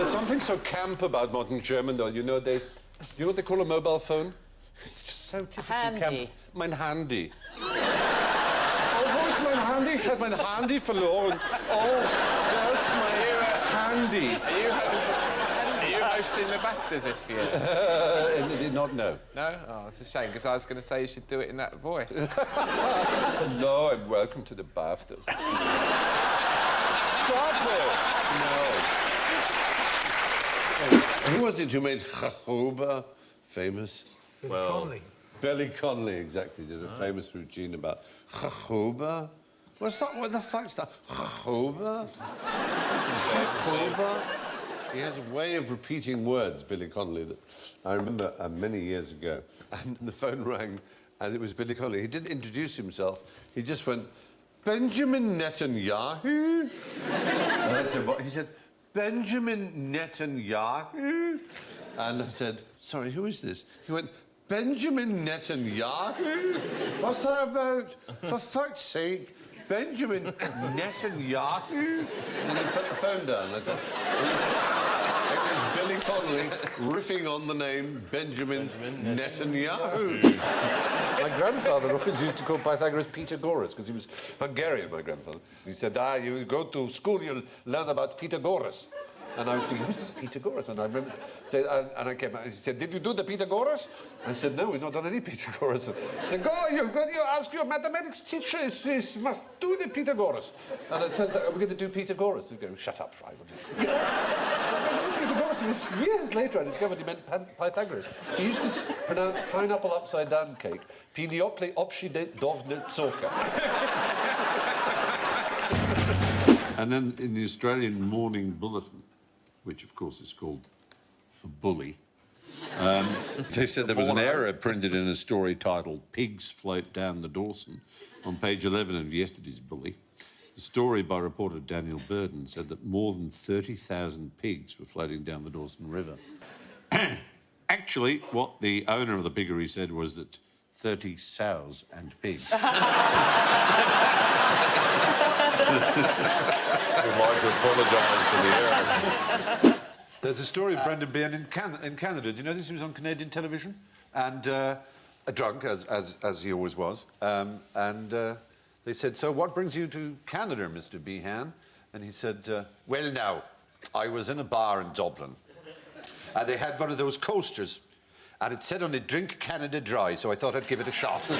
There's something so camp about modern German, though. You know what they call a mobile phone? It's just so typically camp. Mein Handy. Oh, wo ist mein Handy? Ich habe mein Handy verloren. Oh, that's my handy. Are you hosting the BAFTAs this year? No. No? Oh, it's a shame, because I was going to say you should do it in that voice. No, I'm welcome to the BAFTAs. Stop it! No. Who was it who made Chachoba famous? Billy Connolly. Billy Connolly, exactly, did a famous routine about Chachoba. What the fuck's that? Chachoba? Chachoba? He has a way of repeating words, Billy Connolly, that I remember many years ago. And the phone rang, and it was Billy Connolly. He didn't introduce himself. He just went, Benjamin Netanyahu? And I said, what? He said, Benjamin Netanyahu? And I said, sorry, who is this? He went, Benjamin Netanyahu? What's that about? For fuck's sake, Benjamin Netanyahu? And he put the phone down. I thought, it was Billy Connolly riffing on the name Benjamin Netanyahu. My grandfather always used to call Pythagoras Pythagoras because he was Hungarian, my grandfather. He said, you go to school, you'll learn about Pythagoras. And I was thinking, who's this Pythagoras? And I remember saying, and I came out, he said, did you do the Pythagoras? I said, no, we've not done any Pythagoras. He said, go, you ask your mathematics teacher, he must do the Pythagoras. And I said, are we going to do Pythagoras? He goes, shut up, Fry. So I did Pythagoras, and years later I discovered he meant Pythagoras. He used to pronounce pineapple upside down cake, Piniople obshide dovne tsoka. And then in the Australian Morning Bulletin, which of course is called The Bully, they said there was an error printed in a story titled Pigs Float Down the Dawson on page 11 of yesterday's Bully. The story by reporter Daniel Burden said that more than 30,000 pigs were floating down the Dawson River. Actually, what the owner of the piggery said was that 30 sows and pigs. We'd like to apologise for the error. There's a story of Brendan Byrne in Canada. Do you know this? He was on Canadian television and drunk, as he always was. They said, so what brings you to Canada, Mr. Behan? And he said, well, now, I was in a bar in Dublin and they had one of those coasters and it said on it, drink Canada dry, so I thought I'd give it a shot. Do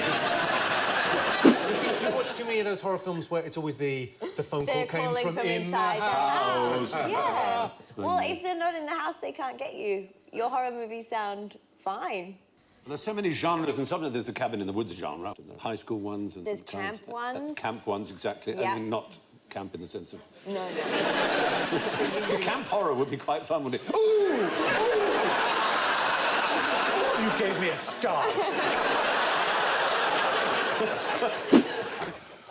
you watch too many of those horror films where it's always the phone call came from inside the house? Yeah. Well, if they're not in the house, they can't get you. Your horror movies sound fine. There's so many genres, and sometimes there's the cabin in the woods genre, and the high school ones. And there's camp ones. Camp ones, exactly. Yeah. I mean, not camp in the sense of... No. Camp horror would be quite fun, wouldn't it? Ooh! Ooh! You gave me a start.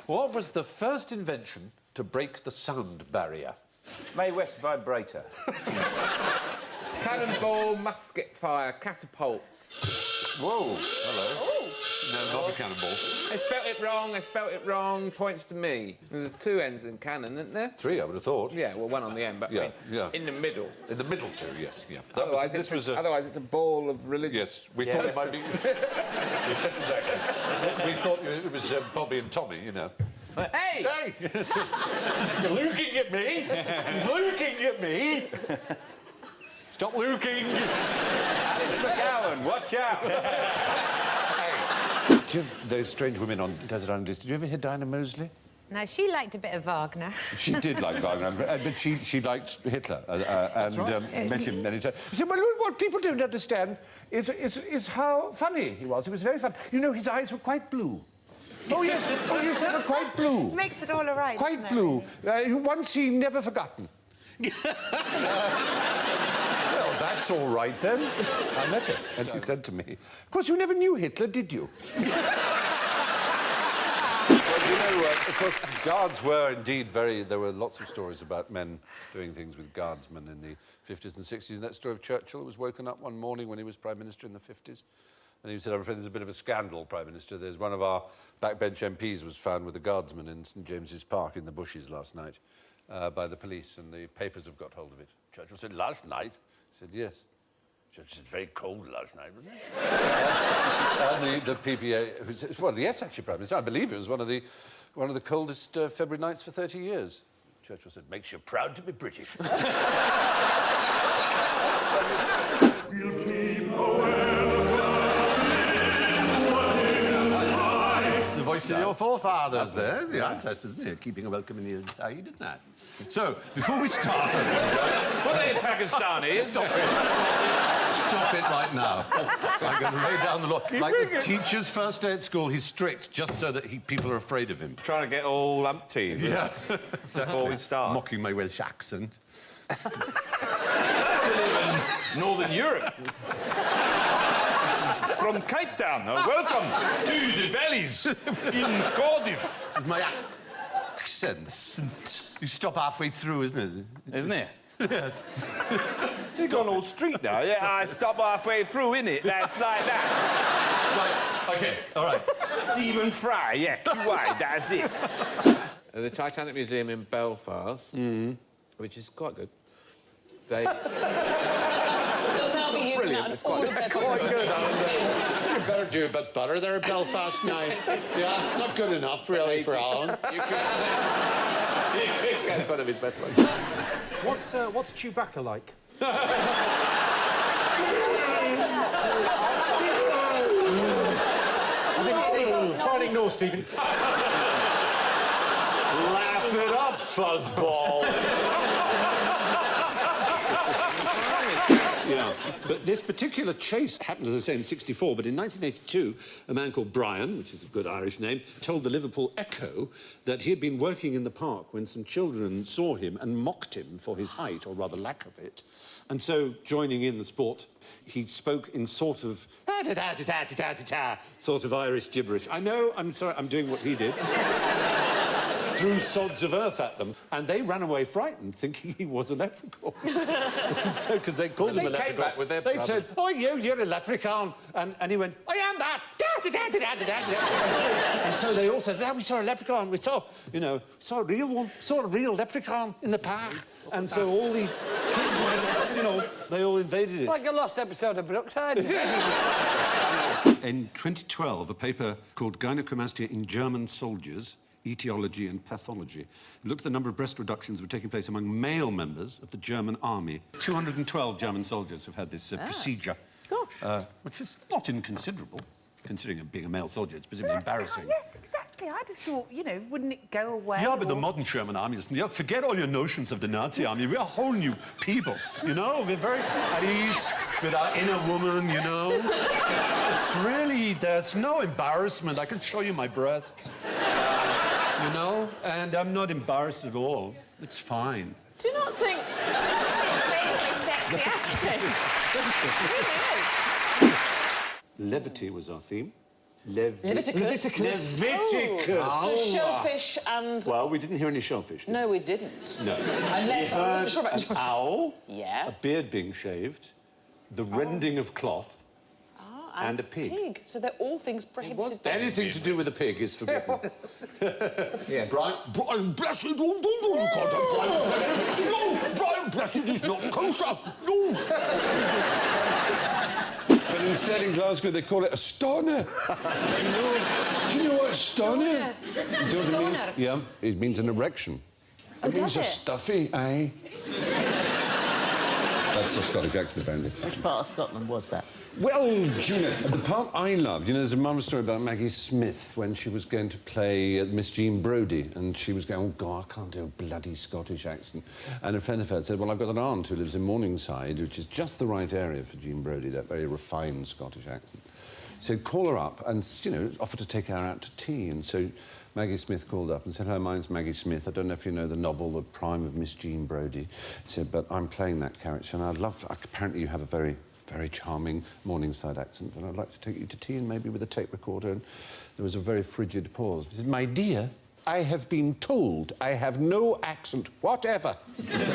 What was the first invention to break the sound barrier? Mae West vibrator. Cannonball, musket fire, catapults. Whoa, hello. Ooh. No, not the cannonball. They spelt it wrong, points to me. There's two ends in cannon, isn't there? Three, I would have thought. Yeah, well, one on the end, but Yeah, yeah. in the middle. In the middle too, yes, yeah. Otherwise, it's a ball of religion. Yes, we thought it might be... Yeah, exactly. We thought it was Bobby and Tommy, you know. Hey! Hey! You're looking at me! Looking at me! Stop looking! Alice McGowan, watch out! Hey! Do you, those strange women on Desert Island Discs, did you ever hear Dinah Mosley? No, she liked a bit of Wagner. She did like Wagner, but she liked Hitler and met him many times. She said, well, what people don't understand is how funny he was. He was very funny. You know, his eyes were quite blue. Oh, yes, they were quite blue. Makes it all right. Quite blue. One scene never forgotten. Well, that's all right, then. I met him, and he said to me, of course, you never knew Hitler, did you? Well, you know, of course, guards were indeed very... There were lots of stories about men doing things with guardsmen in the 50s and 60s. And that story of Churchill who was woken up one morning when he was Prime Minister in the 50s. And he said, I'm afraid there's a bit of a scandal, Prime Minister. There's one of our backbench MPs was found with a guardsman in St James's Park in the bushes last night. by the police, and the papers have got hold of it. Churchill said, last night? He said, yes. Churchill said, very cold last night, wasn't it? And the PPA, who says, well, yes, actually, Prime Minister, I believe it was one of the coldest February nights for 30 years. Churchill said, makes you proud to be British. The voice of your forefathers there, the ancestors, isn't it? Keeping a welcome in the inside, isn't that? So, before we start... Were they Pakistanis? Stop it. Stop it right now. I'm going to lay down the law. Like the teacher's first day at school, he's strict just so that people are afraid of him. Trying to get all umpteen. Yes. Exactly. Before we start. Mocking my Welsh accent. Northern Europe. From Cape Town. Welcome to the valleys in Cardiff. This is my accent. You stop halfway through, isn't it? Isn't it? Yes. It's gone all street now. Yeah, I stop halfway through, innit? That's like that. Right, OK, all right. Stephen Fry, yeah, QI, that's it. The Titanic Museum in Belfast, which is quite good. They... They'll now be using that on all of their You better do a bit better there at Belfast now. Yeah, not good enough, really, for Alan. That's one of his best ones. What's Chewbacca like? Try and ignore, Stephen. Laugh it up, fuzzball. Yeah, but this particular chase happened, as I say, in '64, but in 1982, a man called Brian, which is a good Irish name, told the Liverpool Echo that he had been working in the park when some children saw him and mocked him for his height, or rather lack of it. And so, joining in the sport, he spoke in sort of sort of Irish gibberish. I know, I'm sorry, I'm doing what he did. Threw sods of earth at them, and they ran away frightened, thinking he was a leprechaun. So, because they called him a leprechaun. Came back with their they brothers. said, oh, you're a leprechaun. And he went, I am that. And so they all said, yeah, we saw a leprechaun. We saw, saw a real one. Saw a real leprechaun in the park. And so all these kids went, they all invaded it. It's like a lost episode of Brookside. In 2012, a paper called Gynecomastia in German Soldiers, Etiology and Pathology, looked at the number of breast reductions that were taking place among male members of the German army. 212 German soldiers have had this procedure. Gosh. Which is not inconsiderable, considering it being a male soldier. It's presumably embarrassing. Yes, exactly. I just thought, wouldn't it go away? Yeah, but the modern German army is... Forget all your notions of the Nazi army. We're whole new peoples, We're very at ease with our inner woman, It's really... There's no embarrassment. I can show you my breasts. And I'm not embarrassed at all. It's fine. Do you not think... That's an incredibly sexy accent. It really is. Levity was our theme. Leviticus. So shellfish and... Well, we didn't hear any shellfish, did No, we didn't. No. Unless... We I'm heard not sure about an shellfish. owl, Yeah. a beard being shaved, the rending of cloth, and a pig. So they're all things prohibited. Anything to do with a pig is forbidden. Yeah. Brian Blessed, you can't have Brian Blessed. No, Brian Blessed is not kosher. No. But instead in Glasgow they call it a stoner. Do you know what a stoner? Do you know what it means? Yeah, it means an erection. It means a stuffy, aye. That's the Scottish accent, apparently. Which part of Scotland was that? Well, the part I loved, there's a marvellous story about Maggie Smith when she was going to play Miss Jean Brodie, and she was going, oh, God, I can't do a bloody Scottish accent. And a friend of hers said, well, I've got an aunt who lives in Morningside, which is just the right area for Jean Brodie, that very refined Scottish accent. So call her up and, offer to take her out to tea. And so Maggie Smith called up and said, hello, my name's Maggie Smith. I don't know if you know the novel The Prime of Miss Jean Brodie. She said, but I'm playing that character, and I'd love... Apparently you have a very, very charming Morningside accent, and I'd like to take you to tea, and maybe with a tape recorder. And there was a very frigid pause. She said, my dear, I have been told I have no accent whatever. Completely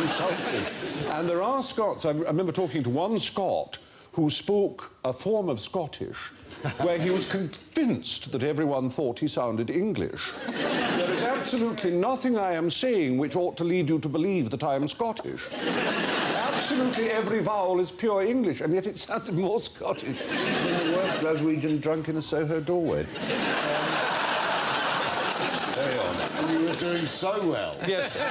insulting. And there are Scots... I remember talking to one Scot who spoke a form of Scottish where he was convinced that everyone thought he sounded English. There is absolutely nothing I am saying which ought to lead you to believe that I am Scottish. Absolutely every vowel is pure English, and yet it sounded more Scottish than the worst Glaswegian drunk in a Soho doorway. Carry on. And you were doing so well. Yes.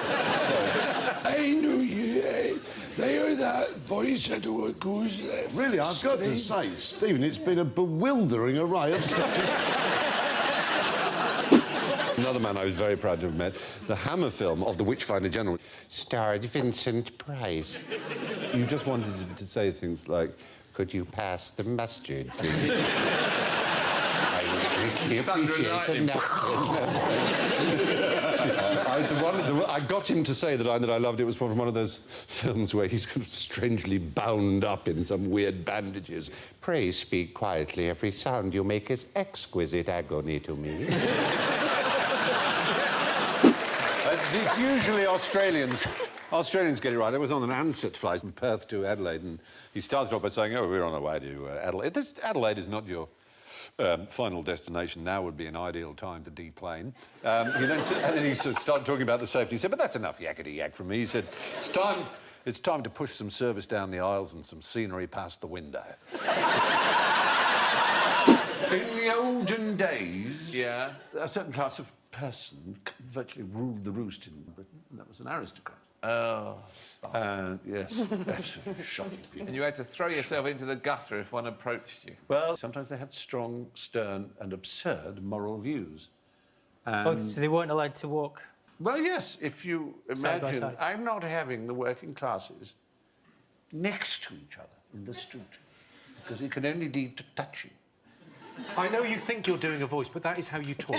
I know you. They are that voice. I don't know what goes there. Really, I've got to say, Stephen, it's been a bewildering array of Scottish. Another man I was very proud to have met, the Hammer film of the Witchfinder General, starred Vincent Price. You just wanted him to say things like, could you pass the mustard? I would really appreciate a I got him to say the line that I loved. It was from one of those films where he's kind of strangely bound up in some weird bandages. Pray speak quietly. Every sound you make is exquisite agony to me. It's usually Australians. Australians get it right. I was on an Ansett flight from Perth to Adelaide, and he started off by saying, oh, we're on our way to Adelaide. Adelaide is not your final destination. Now would be an ideal time to deplane. And then he sort of started talking about the safety. He said, but that's enough yakety-yak from me. He said, it's time to push some service down the aisles and some scenery past the window. In the olden days, yeah, a certain class of person virtually ruled the roost in Britain, and that was an aristocrat. Oh. Yes, absolutely shocking people. And you had to throw yourself into the gutter if one approached you. Well, sometimes they had strong, stern and absurd moral views. So they weren't allowed to walk? Well, yes, if you Side by imagine, side. I'm not having the working classes next to each other in the street, because it can only lead to touching. I know you think you're doing a voice, but that is how you talk.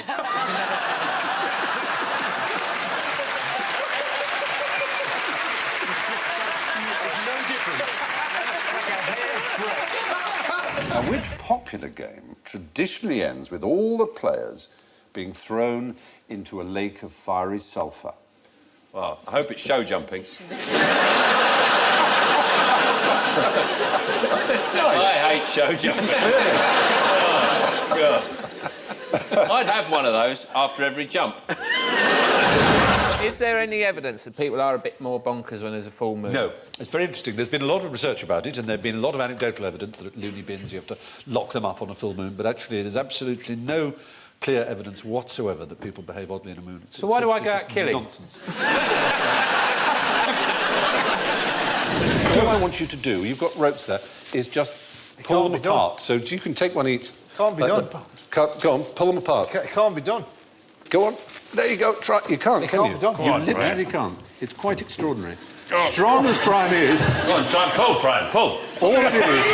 A which popular game traditionally ends with all the players being thrown into a lake of fiery sulphur? Well, I hope it's show jumping. I hate show jumping. Oh, God. I'd have one of those after every jump. Is there any evidence that people are a bit more bonkers when there's a full moon? No. It's very interesting. There's been a lot of research about it, and there's been a lot of anecdotal evidence that at loony bins you have to lock them up on a full moon, but actually there's absolutely no clear evidence whatsoever that people behave oddly in a moon. So why do I go out killing? Nonsense. All I want you to do, you've got ropes there, is just pull them apart. So you can take one each. Can't be done. Go on, pull them apart. It can't be done. Go on. There you go. Try. You can't, It can can't you? be done. You on, literally Brian. can't. It's quite extraordinary. Strong as Brian is, Go on, try and pull, Brian, pull. all it is...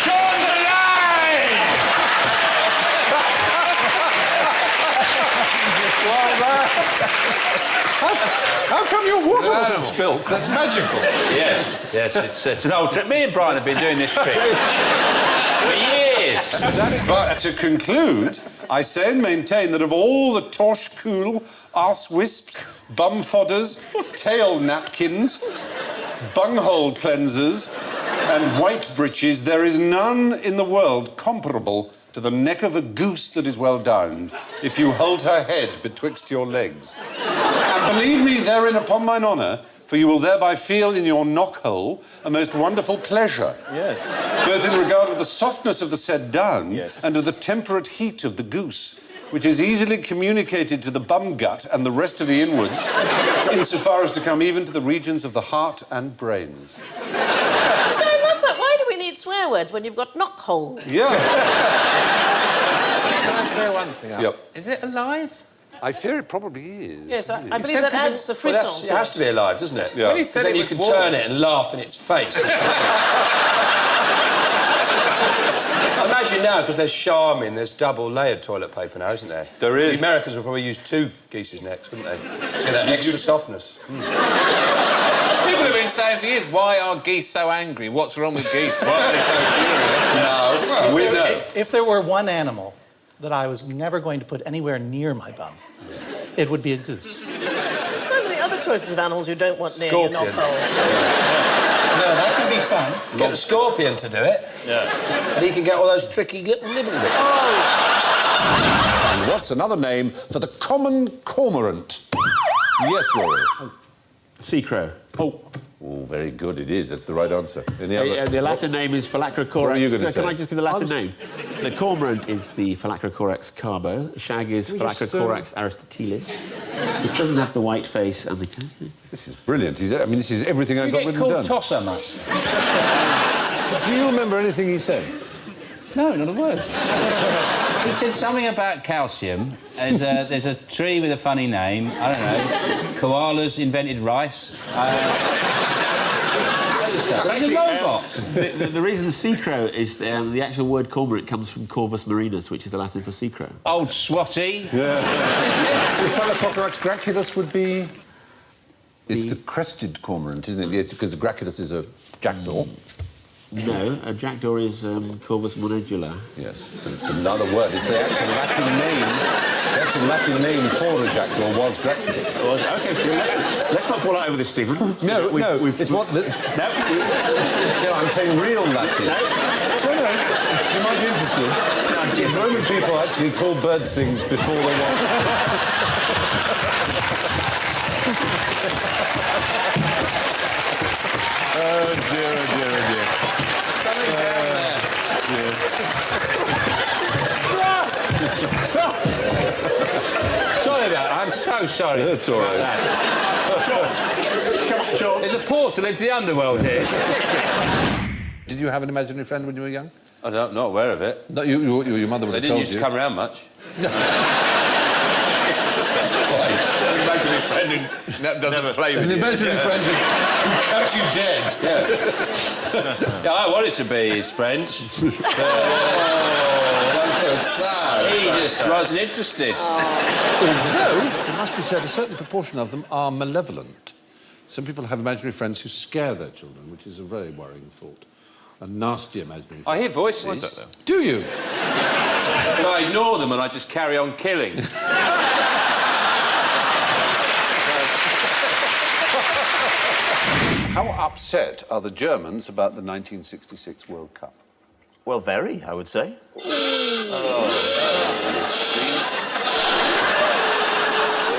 Sean's alive! How come your water wasn't spilt? That's magical. Yes, it's an old trick. Me and Brian have been doing this trick for years. But to conclude, I say and maintain that of all the tosh cool, arse wisps, bum fodders, tail napkins, bunghole cleansers, and white breeches, there is none in the world comparable to the neck of a goose that is well downed, if you hold her head betwixt your legs. And believe me therein upon mine honour, for you will thereby feel in your knockhole a most wonderful pleasure. Yes. Both in regard of the softness of the said down Yes. and of the temperate heat of the goose, which is easily communicated to the bum gut and the rest of the inwards, insofar as to come even to the regions of the heart and brains. So I love that. Why do we need swear words when you've got knockhole? Yeah. Can I say one thing? Yep. Is it alive? I fear it probably is. Yes, I believe that adds the frisson It has to be alive, doesn't it? Yeah. When he Because said then it you was can warm. turn it and laugh in its face. Imagine now, because there's charming, there's double-layered toilet paper now, isn't there? There is. The Americans would probably use 2 geese's necks, wouldn't they? To get that extra softness. People have been saying for years, why are geese so angry? What's wrong with geese? Why are they so furious? No, we know. If there were one animal that I was never going to put anywhere near my bum, it would be a goose. There's so many other choices of animals you don't want near Scorpion. your knob hole. No, that can be fun. Get the scorpion to do it. Yeah. And he can get all those tricky little nibble bits. And what's another name for the common cormorant? Yes, Rory. Sea crow. Oh, very good. It is. That's the right answer. Any other? The Latin name is Phylacrocorax. What were you gonna say? Can I just give the Latin name? The cormorant is the Phylacrocorax carbo. The shag is Phylacrocorax aristotelis. It doesn't have the white face and the... This is brilliant. I mean, this is everything I've got written down. Tosser much? Do you remember anything he said? No, not a word. He said something about calcium. There's a tree with a funny name. I don't know. Koalas invented rice. He's a robot. The reason sea crow is the actual word cormorant comes from Corvus marinus, which is the Latin for sea crow. Old swatty. Yeah. The Phylacrocorax graculus would be... It's the crested cormorant, isn't it? Yes, because the graculus is a jackdaw. No, a jackdaw is Corvus monedula. Yes, but it's another word. It's the actual Latin name. The actual Latin name for a jackdaw was graculus. OK, Stephen, let's not fall out over this, Stephen. No, it's what... No, I'm saying real Latin. No, you might be interested. Roman people actually call birds things before they want. Oh, dear, oh, dear, oh, dear. Sorry about that. I'm so sorry. That's all right. Come on, Sean. There's a portal into the underworld here. It's ridiculous. Did you have an imaginary friend when you were young? I'm not aware of it. No, your mother would They have didn't told used you. to come around much. Imaginary friend That doesn't play with An you. imaginary friend who cuts you dead. Yeah, I wanted to be his friend. That's so sad. He just wasn't interested. Although, it must be said, a certain proportion of them are malevolent. Some people have imaginary friends who scare their children, which is a very worrying thought. A nasty imaginary friend. I hear voices. What's that, though? Do you? But I ignore them and I just carry on killing. How upset are the Germans about the 1966 World Cup? Well, very, I would say.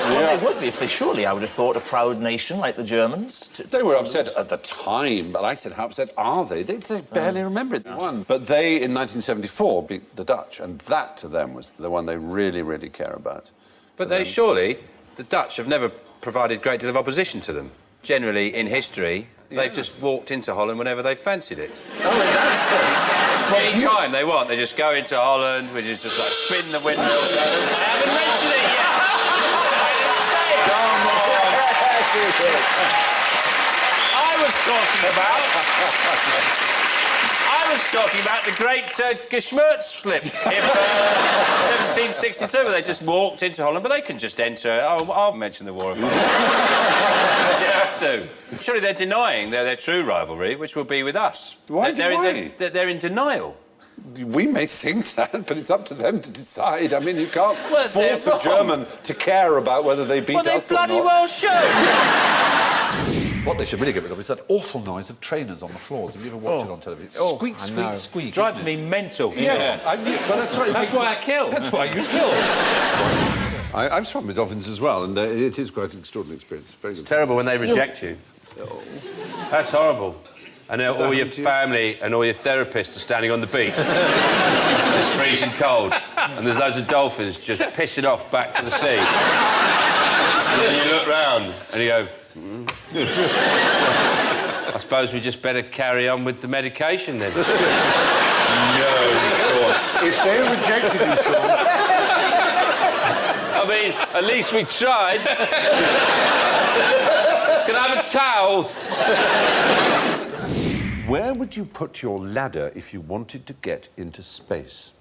Well, they would be, for surely, I would have thought, a proud nation like the Germans. They were upset at the time, but I said, how upset are they? They barely remember it. They won. But they, in 1974, beat the Dutch, and that, to them, was the one they really, really care about. But they surely, the Dutch have never provided a great deal of opposition to them. Generally, in history, they've just walked into Holland whenever they fancied it. Oh, in that sense. Any time they want, they just go into Holland, which is just like spin the windmill. I haven't mentioned it yet. Come on. I was talking about the great Geschmerz-slip in 1762, where they just walked into Holland, but they can just enter. Oh, I'll mention the War of Holland. You have to. Surely they're denying their true rivalry, which will be with us. Why? They're in denial. We may think that, but it's up to them to decide. I mean, you can't Well, force they're a German to care about whether they beat Well, us they or bloody not. well should. What they should really get rid of is that awful noise of trainers on the floors. Have you ever watched it on television? It's squeak, squeak, squeak. Drives me mental. Yes, well, that's right. That's why I kill. That's why you kill. I've swum with dolphins as well, and it is quite an extraordinary experience. Very good. It's terrible when they reject you. That's horrible. And all your family and all your therapists are standing on the beach. It's freezing cold. And there's loads of dolphins just pissing off back to the sea. And then you look round and you go... I suppose we just better carry on with the medication then. No, Sean. If they rejected you, Sean... I mean, at least we tried. Can I have a towel? Where would you put your ladder if you wanted to get into space?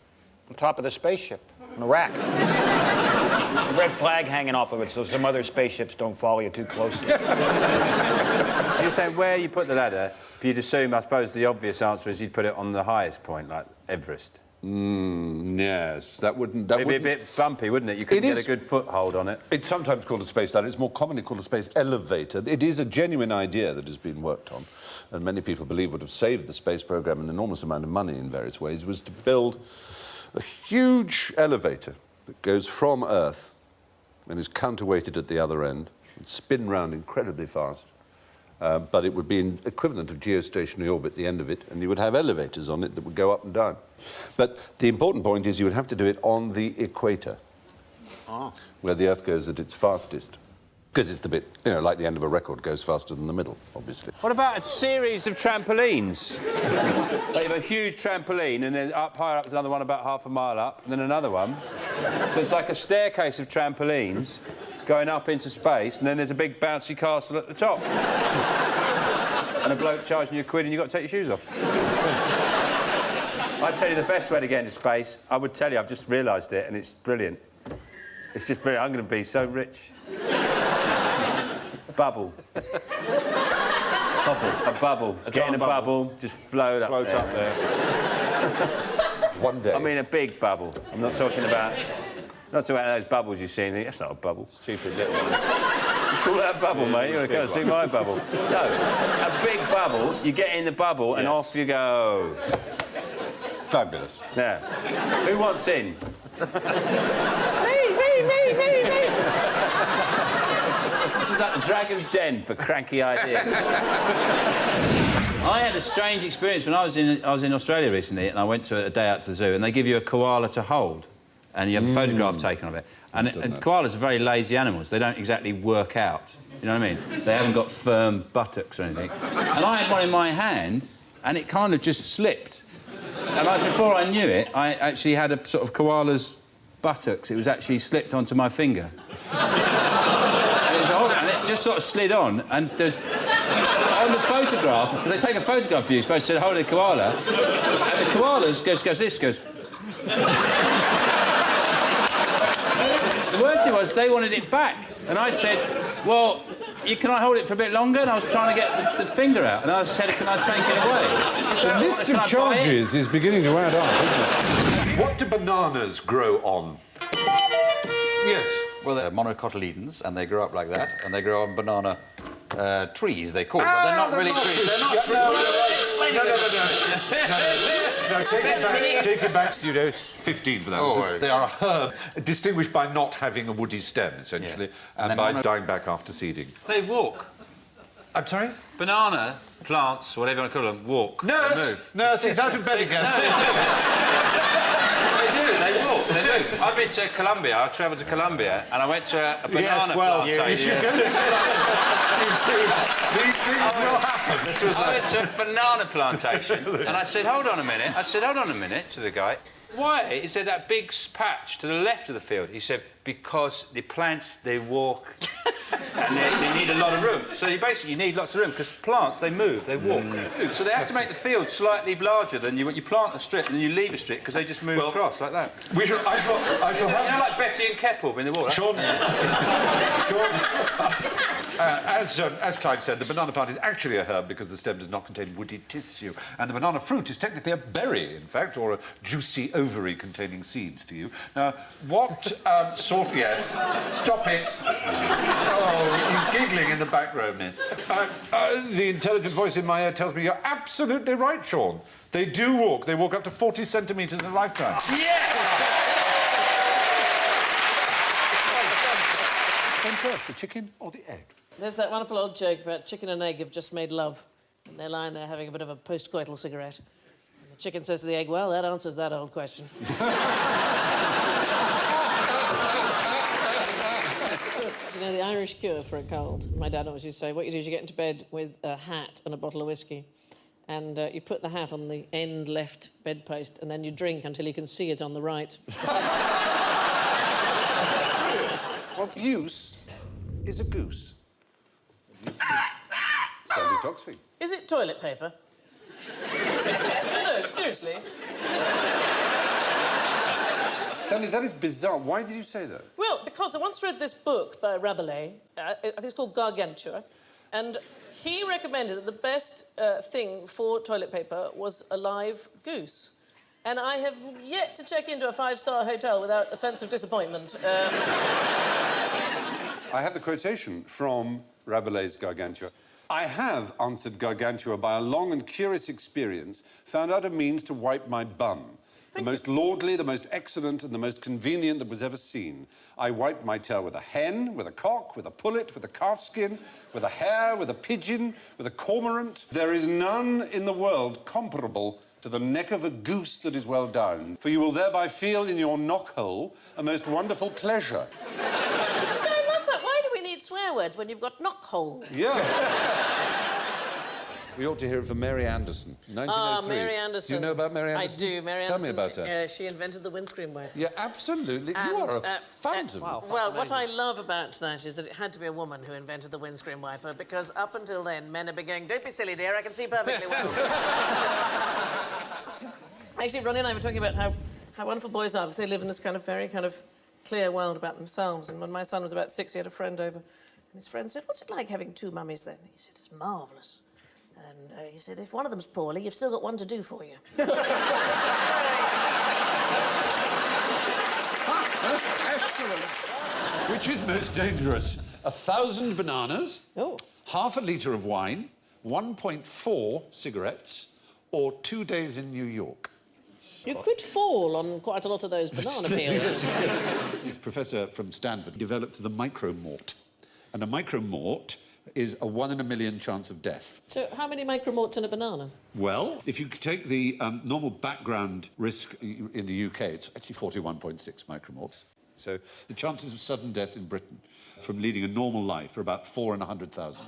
On top of the spaceship, on a rack. A red flag hanging off of it so some other spaceships don't follow you too closely. You're saying where you put the ladder, you'd assume, I suppose, the obvious answer is you'd put it on the highest point, like Everest. Yes, that wouldn't... It'd be a bit bumpy, wouldn't it? You couldn't get a good foothold on it. It's sometimes called a space ladder. It's more commonly called a space elevator. It is a genuine idea that has been worked on, and many people believe would have saved the space program an enormous amount of money in various ways, was to build a huge elevator that goes from Earth and is counterweighted at the other end and spin round incredibly fast. But it would be an equivalent of geostationary orbit at the end of it, and you would have elevators on it that would go up and down. But the important point is you would have to do it on the equator, where the Earth goes at its fastest. Because it's the bit, you know, like the end of a record goes faster than the middle, obviously. What about a series of trampolines? They have a huge trampoline, and then higher up there's another one about half a mile up, and then another one. So it's like a staircase of trampolines going up into space, and then there's a big bouncy castle at the top. And a bloke charging you £1, and you've got to take your shoes off. I'd tell you the best way to get into space. I would tell you, I've just realised it, and it's brilliant. It's just brilliant. I'm going to be so rich. Bubble. A bubble. Get in a bubble, just float up there. One day. I mean, a big bubble. I'm not talking about... Not talking about those bubbles you see and think, that's not a bubble. Stupid little one. You call that a bubble, mate? You want to come and see my bubble? No, a big bubble, you get in the bubble and off you go. Fabulous. Yeah. Who wants in? Me. This is like the Dragon's Den for cranky ideas. I had a strange experience when I was in Australia recently, and I went to a day out to the zoo, and they give you a koala to hold, and you have a photograph taken of it. And koalas are very lazy animals. They don't exactly work out. You know what I mean? They haven't got firm buttocks or anything. And I had one in my hand, and it kind of just slipped. And before I knew it, I actually had a sort of koala's buttocks. It was actually slipped onto my finger. And it just sort of slid on, and there's... On the photograph, because they take a photograph of you, you're supposed to hold a koala, and the koala goes this, goes... The worst thing was, they wanted it back, and I said, well, can I hold it for a bit longer? And I was trying to get the finger out, and I said, can I take it away? The list of charges is beginning to add up, isn't it? What do bananas grow on? Yes. Well, they're monocotyledons, and they grow up like that, and they grow on banana trees, they call, but they're not really trees. They're not trees. No, take it back, studio. 15 for that. Oh, they are a herb, distinguished by not having a woody stem, essentially, and by dying back after seeding. They walk. I'm sorry? Banana plants, whatever you want to call them, walk. Nurse, he's out of bed again. They walk, they move. I've been to Colombia, I travelled to Colombia, and I went to a banana plantation. If you go to Colombia, you see, these things will happen. I went to a banana plantation, and I said, hold on a minute. To the guy. Why? He said, that big patch to the left of the field. He said, because the plants, they walk, and they need a lot of room. So you need lots of room, because plants, they move, they walk. So they have to make the field slightly larger than you plant a strip, and then you leave a strip, because they just move across, like that. I shall have... You know, like Betty and Keppel in the water? Sean... as Clive said, the banana plant is actually a herb because the stem does not contain woody tissue. And the banana fruit is technically a berry, in fact, or a juicy ovary containing seeds to you. Now, what sort... Yes. Stop it. Oh, you're giggling in the back row, miss. The intelligent voice in my ear tells me you're absolutely right, Sean. They do walk. They walk up to 40 centimetres in a lifetime. Yes! When first, the chicken or the egg? There's that wonderful old joke about chicken and egg have just made love. And they're lying there having a bit of a post-coital cigarette. And the chicken says to the egg, well, that answers that old question. You know, the Irish cure for a cold. My dad always used to say, what you do is you get into bed with a hat and a bottle of whiskey, and you put the hat on the end left bedpost, and then you drink until you can see it on the right. What use is a goose? Sandy Toxford. Is it toilet paper? No, seriously. Sandy, that is bizarre. Why did you say that? Well, because I once read this book by Rabelais, I think it's called Gargantua, and he recommended that the best thing for toilet paper was a live goose. And I have yet to check into a five-star hotel without a sense of disappointment. I have the quotation from Rabelais' Gargantua. I have, answered Gargantua, by a long and curious experience, found out a means to wipe my bum. The most lordly, the most excellent, and the most convenient that was ever seen. I wiped my tail with a hen, with a cock, with a pullet, with a calfskin, with a hare, with a pigeon, with a cormorant. There is none in the world comparable to the neck of a goose that is well down, for you will thereby feel in your knockhole a most wonderful pleasure. So I love that. Why do we need swear words when you've got knockhole? Yeah. We ought to hear it from Mary Anderson, 1903. Mary Anderson. Do you know about Mary I Anderson? do. Mary Tell Anderson. me about her. She invented the windscreen wiper. Yeah, absolutely. You are a phantom. Well, what I love about that is that it had to be a woman who invented the windscreen wiper, because up until then, men have been going, don't be silly, dear, I can see perfectly well. Actually, Ronnie and I were talking about how wonderful boys are, because they live in this kind of very kind of clear world about themselves. And when my son was about 6, he had a friend over, and his friend said, what's it like having 2 mummies then? He said, it's marvellous. And he said, if one of them's poorly, you've still got one to do for you. Excellent. Which is most dangerous? 1,000 bananas, half a litre of wine, 1.4 cigarettes, or 2 days in New York? You could fall on quite a lot of those banana peels. This professor from Stanford developed the micromort. And a micromort is a 1 in a million chance of death. So how many micromorts in a banana? Well, if you take the normal background risk in the UK, it's actually 41.6 micromorts. So the chances of sudden death in Britain from leading a normal life are about 4 in 100,000.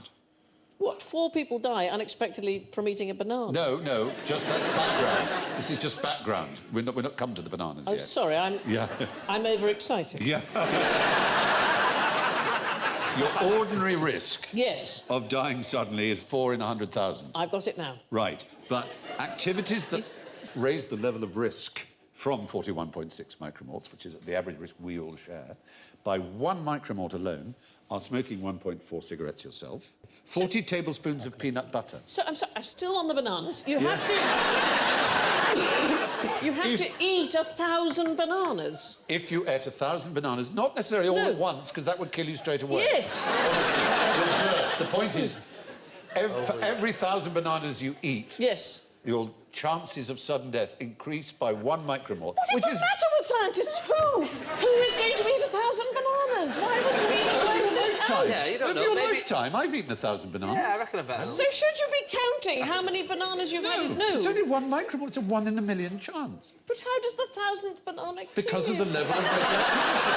What, 4 people die unexpectedly from eating a banana? No, that's background. This is just background. We're not come to the bananas yet. Sorry, I'm overexcited. Yeah. Your ordinary risk of dying suddenly is 4 in 100,000. I've got it now. Right, but activities that raise the level of risk from 41.6 micromorts, which is the average risk we all share, by 1 micromort alone are smoking 1.4 cigarettes yourself, 40 tablespoons of peanut butter. So, I'm still on the bananas. You have to... You have to eat 1,000 bananas. If you ate 1,000 bananas, not necessarily all at once, because that would kill you straight away. Yes. Obviously, you'll burst. The point is, for every 1,000 bananas you eat, your chances of sudden death increase by 1 micromort. What is the matter with scientists? Who is going to eat 1,000 bananas? Why would you eat one this out? Yeah, you don't know. Over your lifetime, I've eaten 1,000 bananas. Yeah, I reckon about. So should you be counting how many bananas you've had? No, it's only 1 micromort. It's a 1 in a million chance. But how does the 1,000th banana kill Because of you? the level of radioactivity.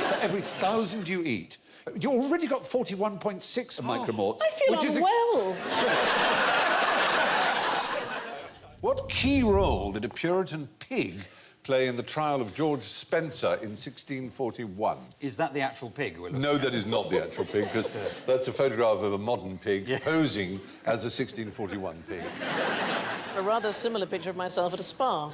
For every 1,000 you eat, you already got 41.6 micromorts. I feel unwell. What key role did a Puritan pig play in the trial of George Spencer in 1641? Is that the actual pig we're looking No, at? that is not the actual pig, because that's a photograph of a modern pig posing as a 1641 pig. A rather similar picture of myself at a spa.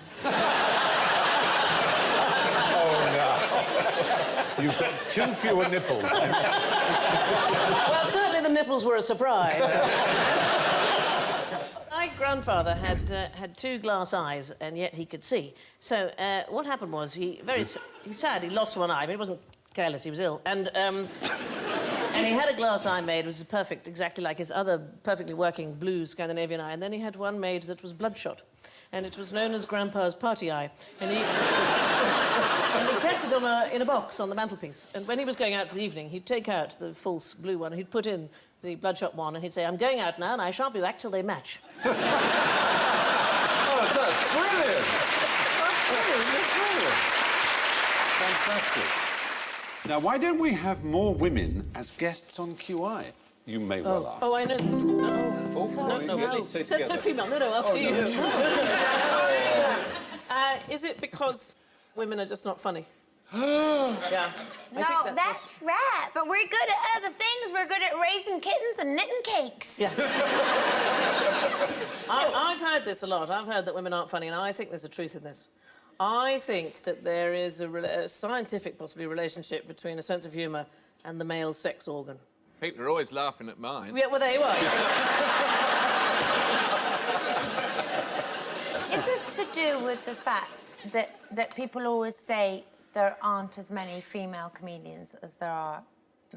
You've got 2 fewer nipples. Well, certainly the nipples were a surprise. My grandfather had 2 glass eyes, and yet he could see. So what happened was he's sad. He lost one eye. I mean, he wasn't careless. He was ill, and he had a glass eye made, which was perfect, exactly like his other perfectly working blue Scandinavian eye. And then he had one made that was bloodshot, and it was known as Grandpa's party eye. And he kept it in a box on the mantelpiece. And when he was going out for the evening, he'd take out the false blue one, and he'd put in the bloodshot one, and he'd say, I'm going out now, and I shan't be back till they match. Oh, that's brilliant! That's brilliant. Fantastic. Now, why don't we have more women as guests on QI? You may well ask. Oh, I know this. No, really. That's so female. No, after you. Is it because women are just not funny? Yeah. No, that's right. But we're good at other things. We're good at raising kittens and knitting cakes. Yeah. I've heard this a lot. I've heard that women aren't funny, and I think there's a truth in this. I think that there is a scientific, possibly, relationship between a sense of humour and the male sex organ. People are always laughing at mine. Yeah, well, there you are. with the fact that people always say there aren't as many female comedians as there are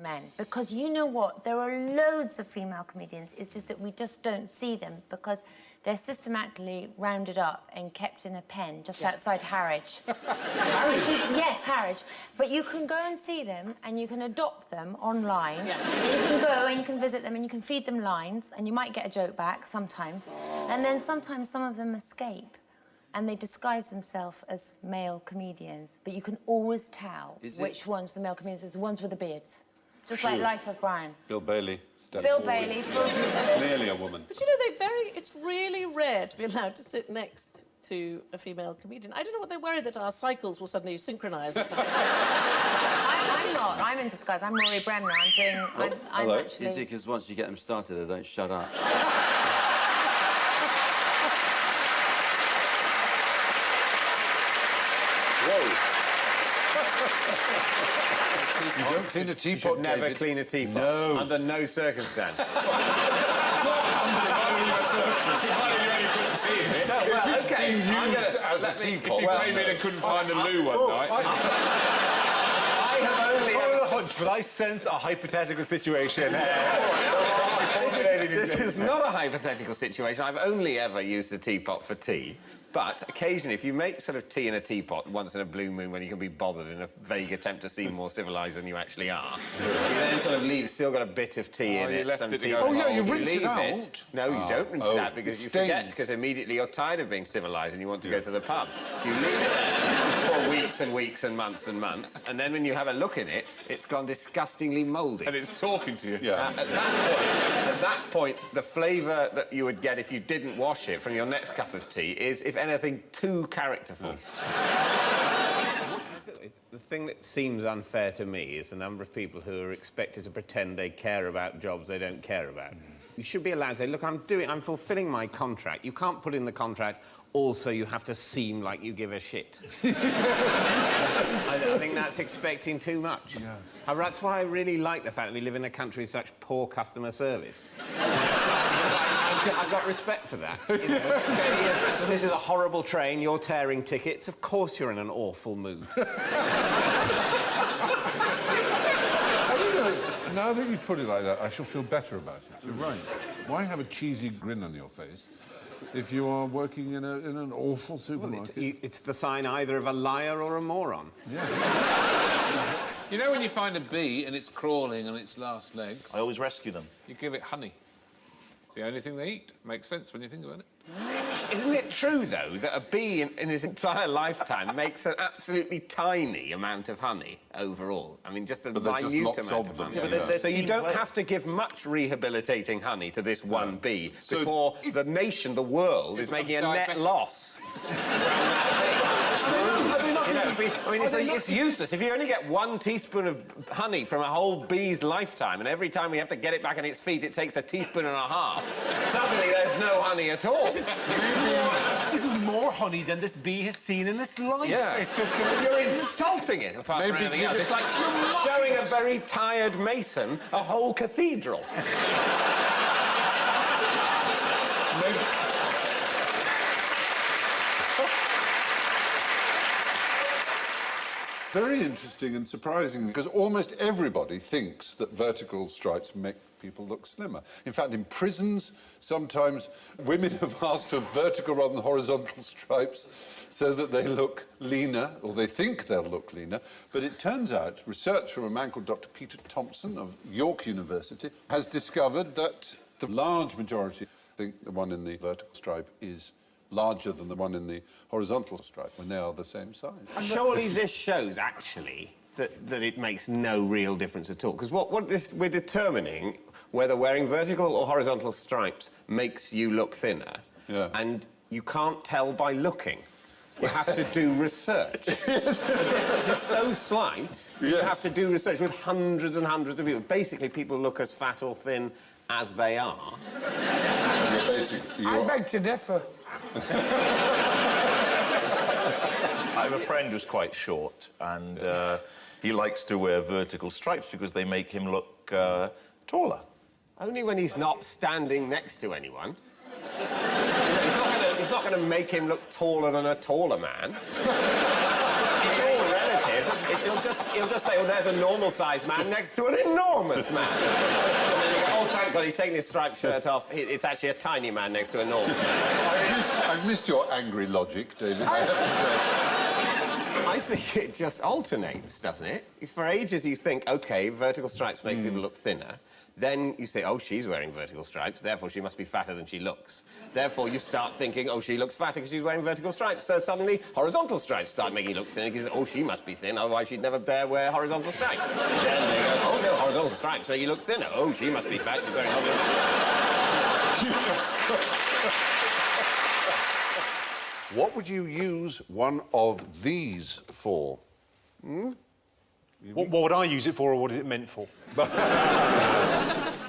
men. Because you know what? There are loads of female comedians. It's just that we just don't see them because they're systematically rounded up and kept in a pen just outside Harwich. Yes, Harwich. But you can go and see them and you can adopt them online. Yeah. And you can go and you can visit them and you can feed them lines and you might get a joke back sometimes. And then sometimes some of them escape and they disguise themselves as male comedians. But you can always tell which ones the male comedians are, the ones with the beards. Just like Life of Brian. Bill Bailey. Bill Bailey. Clearly a woman. But you know, it's really rare to be allowed to sit next to a female comedian. I don't know what they worry that our cycles will suddenly synchronise or something. I'm not. I'm in disguise. I'm Rory Bremner. I'm actually... Is it because once you get them started, they don't shut up? You don't clean a teapot, You should never David. clean a teapot. No. Under no circumstance. Well, if it's being used as a teapot... If you came in and couldn't find the loo one night... I have only a hunch, but I sense a hypothetical situation. This is not a hypothetical situation. I've only ever used a teapot for tea. But occasionally, if you make sort of tea in a teapot once in a blue moon when you can be bothered in a vague attempt to seem more civilised than you actually are, you then sort of leave, still got a bit of tea in it. You left some it to tea go cold, cold. you rinse leave it out. No, you don't rinse it out because you forget, stains. because immediately you're tired of being civilised and you want to go to the pub. You leave it there for weeks and weeks and months, and then when you have a look at it, it's gone disgustingly mouldy. And it's talking to you. Yeah. At that point, the flavour that you would get if you didn't wash it from your next cup of tea is, if anything, too characterful. The thing that seems unfair to me is the number of people who are expected to pretend they care about jobs they don't care about. You should be allowed to say, look, I'm fulfilling my contract. You can't put in the contract, also you have to seem like you give a shit. I think that's expecting too much. Yeah. That's why I really like the fact that we live in a country with such poor customer service. I've got respect for that. You know, this is a horrible train, you're tearing tickets, of course you're in an awful mood. Now that you've put it like that, I shall feel better about it. You're right. Why have a cheesy grin on your face if you are working in an awful supermarket? Well, it's the sign either of a liar or a moron. Yeah. You know when you find a bee and it's crawling on its last legs? I always rescue them. You give it honey. It's the only thing they eat. Makes sense when you think about it. Isn't it true, though, that a bee in his entire lifetime makes an absolutely tiny amount of honey overall? I mean, just a minute amount of honey. Yeah, but so you don't have to give much rehabilitating honey to this one bee before the nation, the world, is making a net loss from that bee. It's useless. If you only get 1 teaspoon of honey from a whole bee's lifetime, and every time we have to get it back on its feet, it takes a teaspoon and a half, suddenly there's no honey at all. This is more honey than this bee has seen in its life. Yeah, you're insulting it, apart from anything else. It's like showing a very tired mason a whole cathedral. Very interesting and surprising, because almost everybody thinks that vertical stripes make people look slimmer. In fact, in prisons, sometimes women have asked for vertical rather than horizontal stripes so that they look leaner, or they think they'll look leaner. But it turns out, research from a man called Dr. Peter Thompson of York University has discovered that the large majority think the one in the vertical stripe is larger than the one in the horizontal stripe when they are the same size. Surely this shows, actually, that it makes no real difference at all. Because we're determining whether wearing vertical or horizontal stripes makes you look thinner. Yeah. And you can't tell by looking. You have to do research. Yes. The difference is so slight, you have to do research with hundreds and hundreds of people. Basically, people look as fat or thin as they are. I beg to differ. I have a friend who's quite short, and he likes to wear vertical stripes because they make him look taller. Only when he's not standing next to anyone. He's It's not going to make him look taller than a taller man. It's all relative. He'll just say, oh, there's a normal-sized man next to an enormous man. And then you go, oh, thank God, he's taking his striped shirt off. It's actually a tiny man next to a normal man. I've missed your angry logic, David, I have to say. I think it just alternates, doesn't it? For ages you think, OK, vertical stripes make people look thinner. Then you say, oh, she's wearing vertical stripes, therefore she must be fatter than she looks. Therefore, you start thinking, oh, she looks fatter because she's wearing vertical stripes. So suddenly, horizontal stripes start making you look thinner because, oh, she must be thin, otherwise she'd never dare wear horizontal stripes. Then they go, oh, no, horizontal stripes make you look thinner. Oh, she must be fat, she's wearing horizontal. What would you use one of these for? Hmm? What would I use it for, or what is it meant for?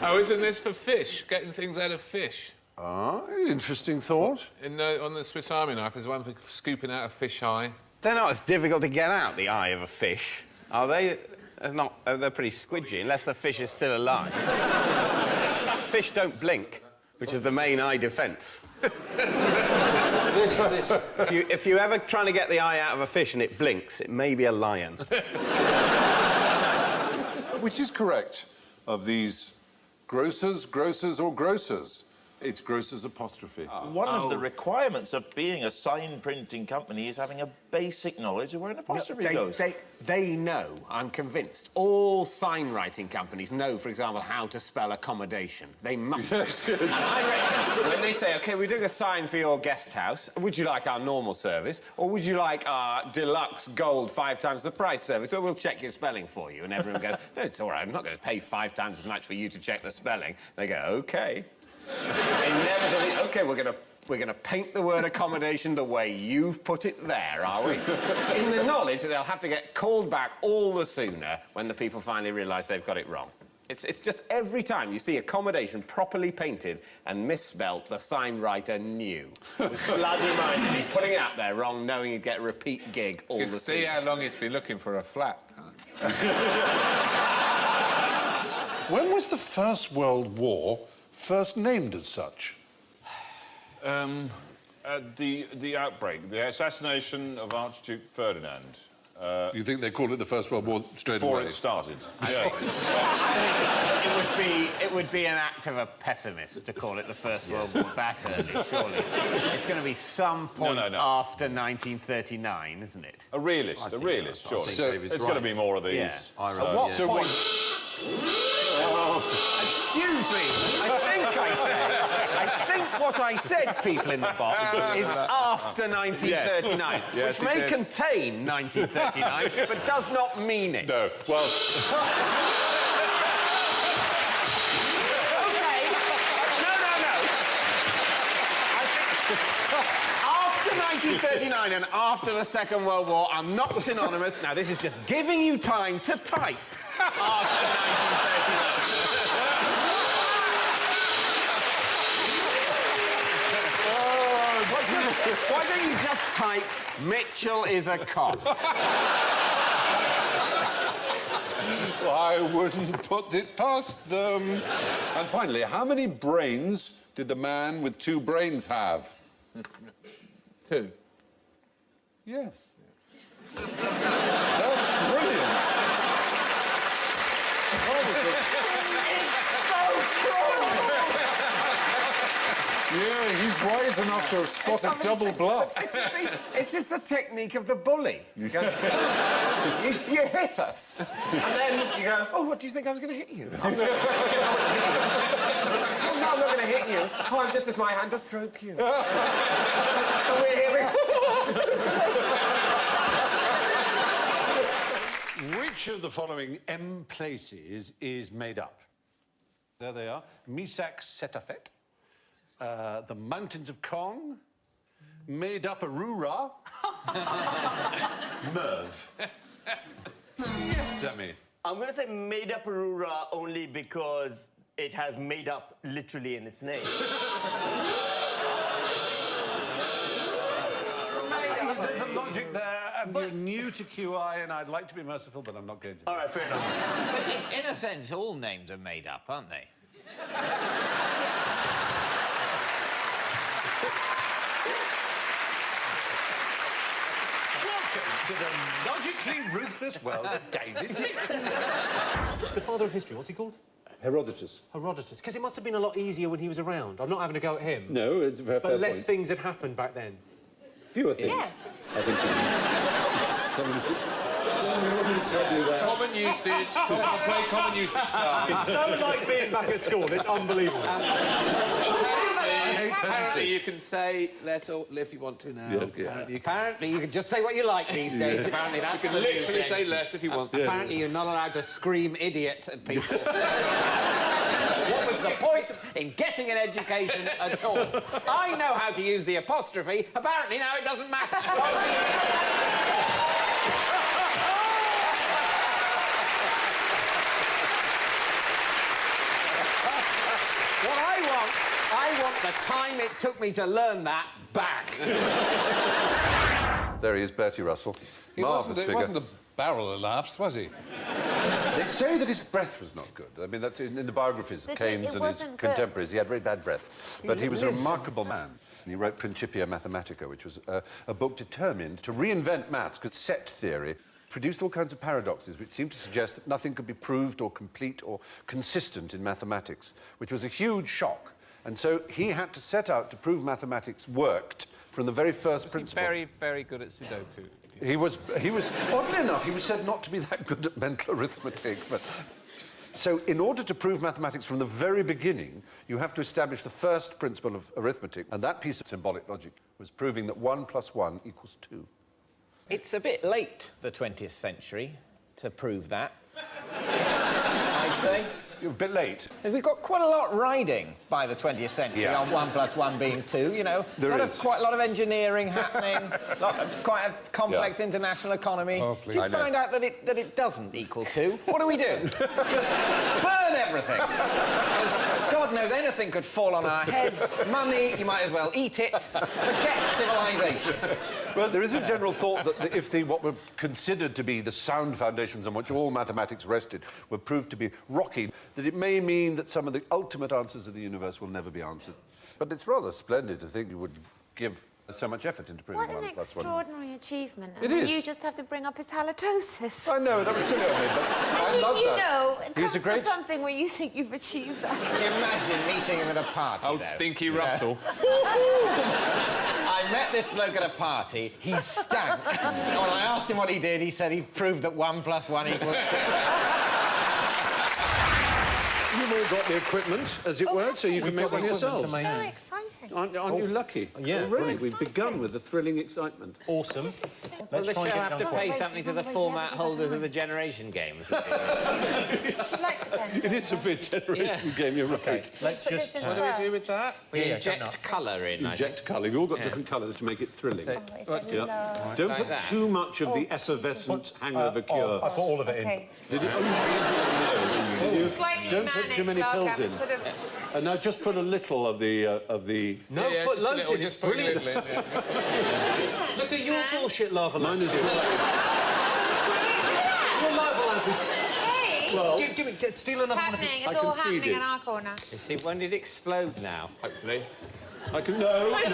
Oh, isn't this for fish? Getting things out of fish? Ah, interesting thought. On the Swiss Army knife, there's one for scooping out a fish eye. They're not as difficult to get out, the eye of a fish, are they? They're pretty squidgy, unless the fish is still alive. Fish don't blink, which is the main eye defence. If you're ever trying to get the eye out of a fish and it blinks, it may be a lion. Which is correct of these grocers, or grocers? It's grocers apostrophe. One of the requirements of being a sign printing company is having a basic knowledge of where an apostrophe goes. They know, I'm convinced. All sign writing companies know, for example, how to spell accommodation. They must. Yes. And I reckon when they say, OK, we're doing a sign for your guest house, would you like our normal service, or would you like our deluxe gold 5 times the price service? Well, we'll check your spelling for you. And everyone goes, no, it's all right, I'm not going to pay 5 times as much for you to check the spelling. They go, OK. Inevitably, OK, we're gonna paint the word accommodation the way you've put it there, are we? In the knowledge that they'll have to get called back all the sooner when the people finally realise they've got it wrong. It's just every time you see accommodation properly painted and misspelt, the sign writer knew. Bloody mind, he'd be putting it out there wrong, knowing he'd get a repeat gig all the sooner. You can see how long he's been looking for a flat. When was the First World War first named as such? The outbreak, the assassination of Archduke Ferdinand. You think they called it the First World War straight away? Before it started. It would be an act of a pessimist to call it the First World War that early, surely. It's going to be some point after 1939, isn't it? A realist, surely. So there's going to be more of these. Yeah. At what point? Excuse me, I think what I said, people in the box, is after 1939, which may contain 1939, but does not mean it. No, well... OK, no. After 1939 and after the Second World War are not synonymous. Now, this is just giving you time to type after 1939. Why don't you just type, Mitchell is a cop? I wouldn't put it past them. And finally, how many brains did the man with 2 brains have? 2. Yes. That's brilliant. Yeah, he's wise enough to have spotted double bluff. It's just the technique of the bully. You go, you hit us. And then you go, oh, what do you think I was going to hit you? I'm not going to hit you. Oh, I'm just as my hand to stroke you. And we're here. Which of the following M places is made up? There they are. Misak Setafet. The Mountains of Kong, Made Up Arura, Merv. Yes, Sammy. I'm going to say Made Up Arura only because it has made up literally in its name. There's a logic there, and you're new to QI, and I'd like to be merciful, but I'm not going to. All right, fair enough. But in a sense, all names are made up, aren't they? to the logically ruthless world of David Mitchell. The father of history, what's he called? Herodotus. Herodotus. Because it must have been a lot easier when he was around. I'm not having a go at him. No, it's a fair But less point. things had happened back then. Fewer things. Yes. I think. Someone would tell you that. Common usage. Play common usage cards. It's so like being back at school. It's unbelievable. Apparently, you can say less or if you want to now. Yeah. Apparently, you can just say what you like these days. Apparently, that's You can the new literally thing. say less if you want. Apparently, you're not allowed to scream idiot at people. What was the point in getting an education at all? I know how to use the apostrophe. Apparently, now it doesn't matter. What I want the time it took me to learn that back. There he is, Bertie Russell. It Marvellous wasn't figure. a barrel of laughs, was he? They say that his breath was not good. I mean, that's in the biographies of It Keynes and his wasn't good. contemporaries. He had very bad breath. But he was a remarkable man. And he wrote Principia Mathematica, which was a book determined to reinvent maths, because set theory produced all kinds of paradoxes which seemed to suggest that nothing could be proved or complete or consistent in mathematics, which was a huge shock. And so he had to set out to prove mathematics worked from the very first principle. Very, very good at Sudoku. He was, oddly enough, he was said not to be that good at mental arithmetic. But so in order to prove mathematics from the very beginning, you have to establish the first principle of arithmetic, and that piece of symbolic logic was proving that 1 + 1 = 2. It's a bit late, the 20th century, to prove that. I'd say. You're a bit late. We've got quite a lot riding by the 20th century on 1 + 1 being 2, you know. Quite a lot of engineering happening, quite a complex international economy. Oh, please. If you I know. find out that it doesn't equal 2, what do? Just burn everything. As God knows anything could fall on our heads. Money, you might as well eat it. Forget civilization. Well, there is a general thought that if what were considered to be the sound foundations on which all mathematics rested were proved to be rocky, that it may mean that some of the ultimate answers of the universe will never be answered. But it's rather splendid to think you would give so much effort into proving What 1 an + 1. extraordinary achievement. It And is. You just have to bring up his halitosis. I know, that was silly of me, but I love You that. know, it He's comes a great... to something where you think you've achieved that. Imagine meeting him at a party. Old though. Stinky Russell. I met this bloke at a party. He stank. And when I asked him what he did, he said he proved that 1 + 1 = 2. You've all got the equipment, as it were, so you can make one yourselves. So exciting. Aren't you lucky? Yeah, Already, brilliant. we've begun with the thrilling excitement. Awesome. Will the show have to pay something to the format holders of the Generation Games? It is a bit generation game, you're right. Let's just... What do we do with that? We inject colour in, I think. Inject colour. You've all got different colours to make it thrilling. Don't Don't Like put that. too much of the effervescent hangover cure. I put all of it in. Okay. Did it? Slightly Don't put too many manic, pills in. Sort of... And now just put a little of the... No, Yeah, put just a loads little, in. It's just put a brilliant. little in, yeah. Look at your bullshit lava lamp. Mine is dry. Your lava lamp is... Hey! Well, steal It's another one of happening. your... It's all happening in our corner. You see, when did it explode now? Hopefully. I can... No, you don't.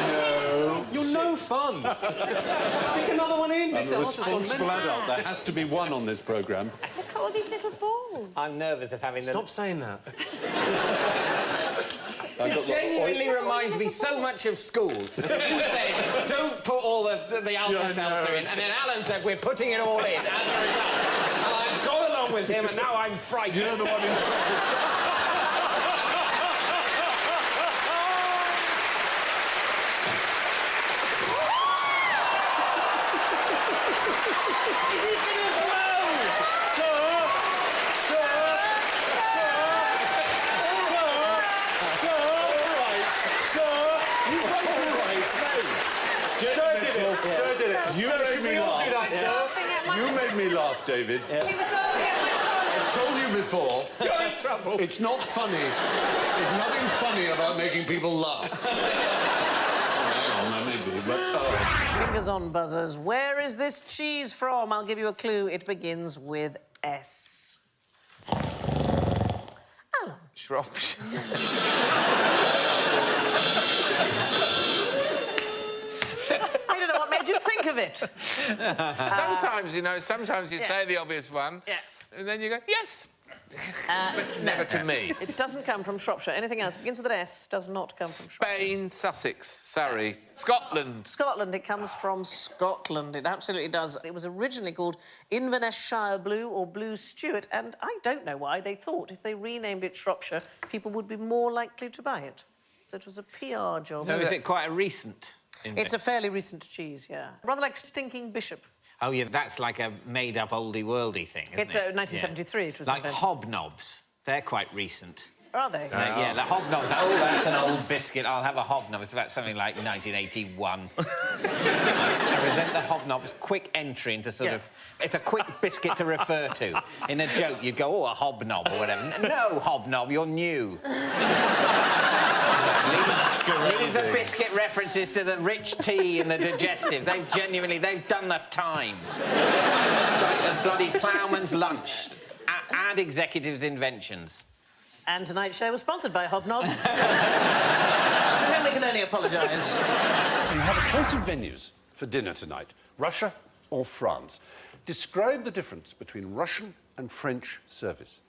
No. You're no fun. Stick another one in. I'm This a is responsible adult. There has to be one on this programme. Look at all these little balls. I'm nervous of having Stop saying that. This genuinely reminds me so much of school. You said, don't put all the Alka-Seltzer in, and then Alan said, we're putting it all in, as a result. And I've gone along with him, and now I'm frightened. You know the one in trouble. Sir did it. You made me laugh. You made me laugh, David. He was laughing at my corner. I told you before. You're in trouble. It's not funny. There's nothing funny about making people laugh. Hang on, maybe, but... Fingers on buzzers. Where is this cheese from? I'll give you a clue. It begins with S. Alan. Shropshire. I don't know what made you think of it. it. Sometimes, you know, sometimes you Yeah. say the obvious one, and then you go, yes. But never to me. It doesn't come from Shropshire. Anything else? It begins with an S, does not come from Shropshire. Spain, Sussex, Surrey, Scotland. Scotland, it comes from Scotland. It absolutely does. It was originally called Inverness-shire Blue or Blue Stewart, and I don't know why they thought if they renamed it Shropshire, people would be more likely to buy it. So it was a PR job. So is it quite a recent invention? It's a fairly recent cheese, yeah. Rather like Stinking Bishop. Oh, yeah, that's like a made-up oldie-worldy thing, isn't It's it? 1973 it was Like invented. hobnobs. They're quite recent. Are they? Yeah, the hobnobs. Oh, that's an old biscuit. I'll have a hobnob. It's about something like 1981. I resent the hobnob's quick entry into sort of... It's a quick biscuit to refer to. In a joke, you'd go, oh, a hobnob or whatever. No, hobnob, you're new. Leave the biscuit references to the rich tea and the digestive. They've done the time. It's like the bloody ploughman's lunch. Add executives' inventions. And tonight's show was sponsored by Hobnobs. To whom we can only apologise. You have a choice of venues for dinner tonight. Russia or France. Describe the difference between Russian and French service.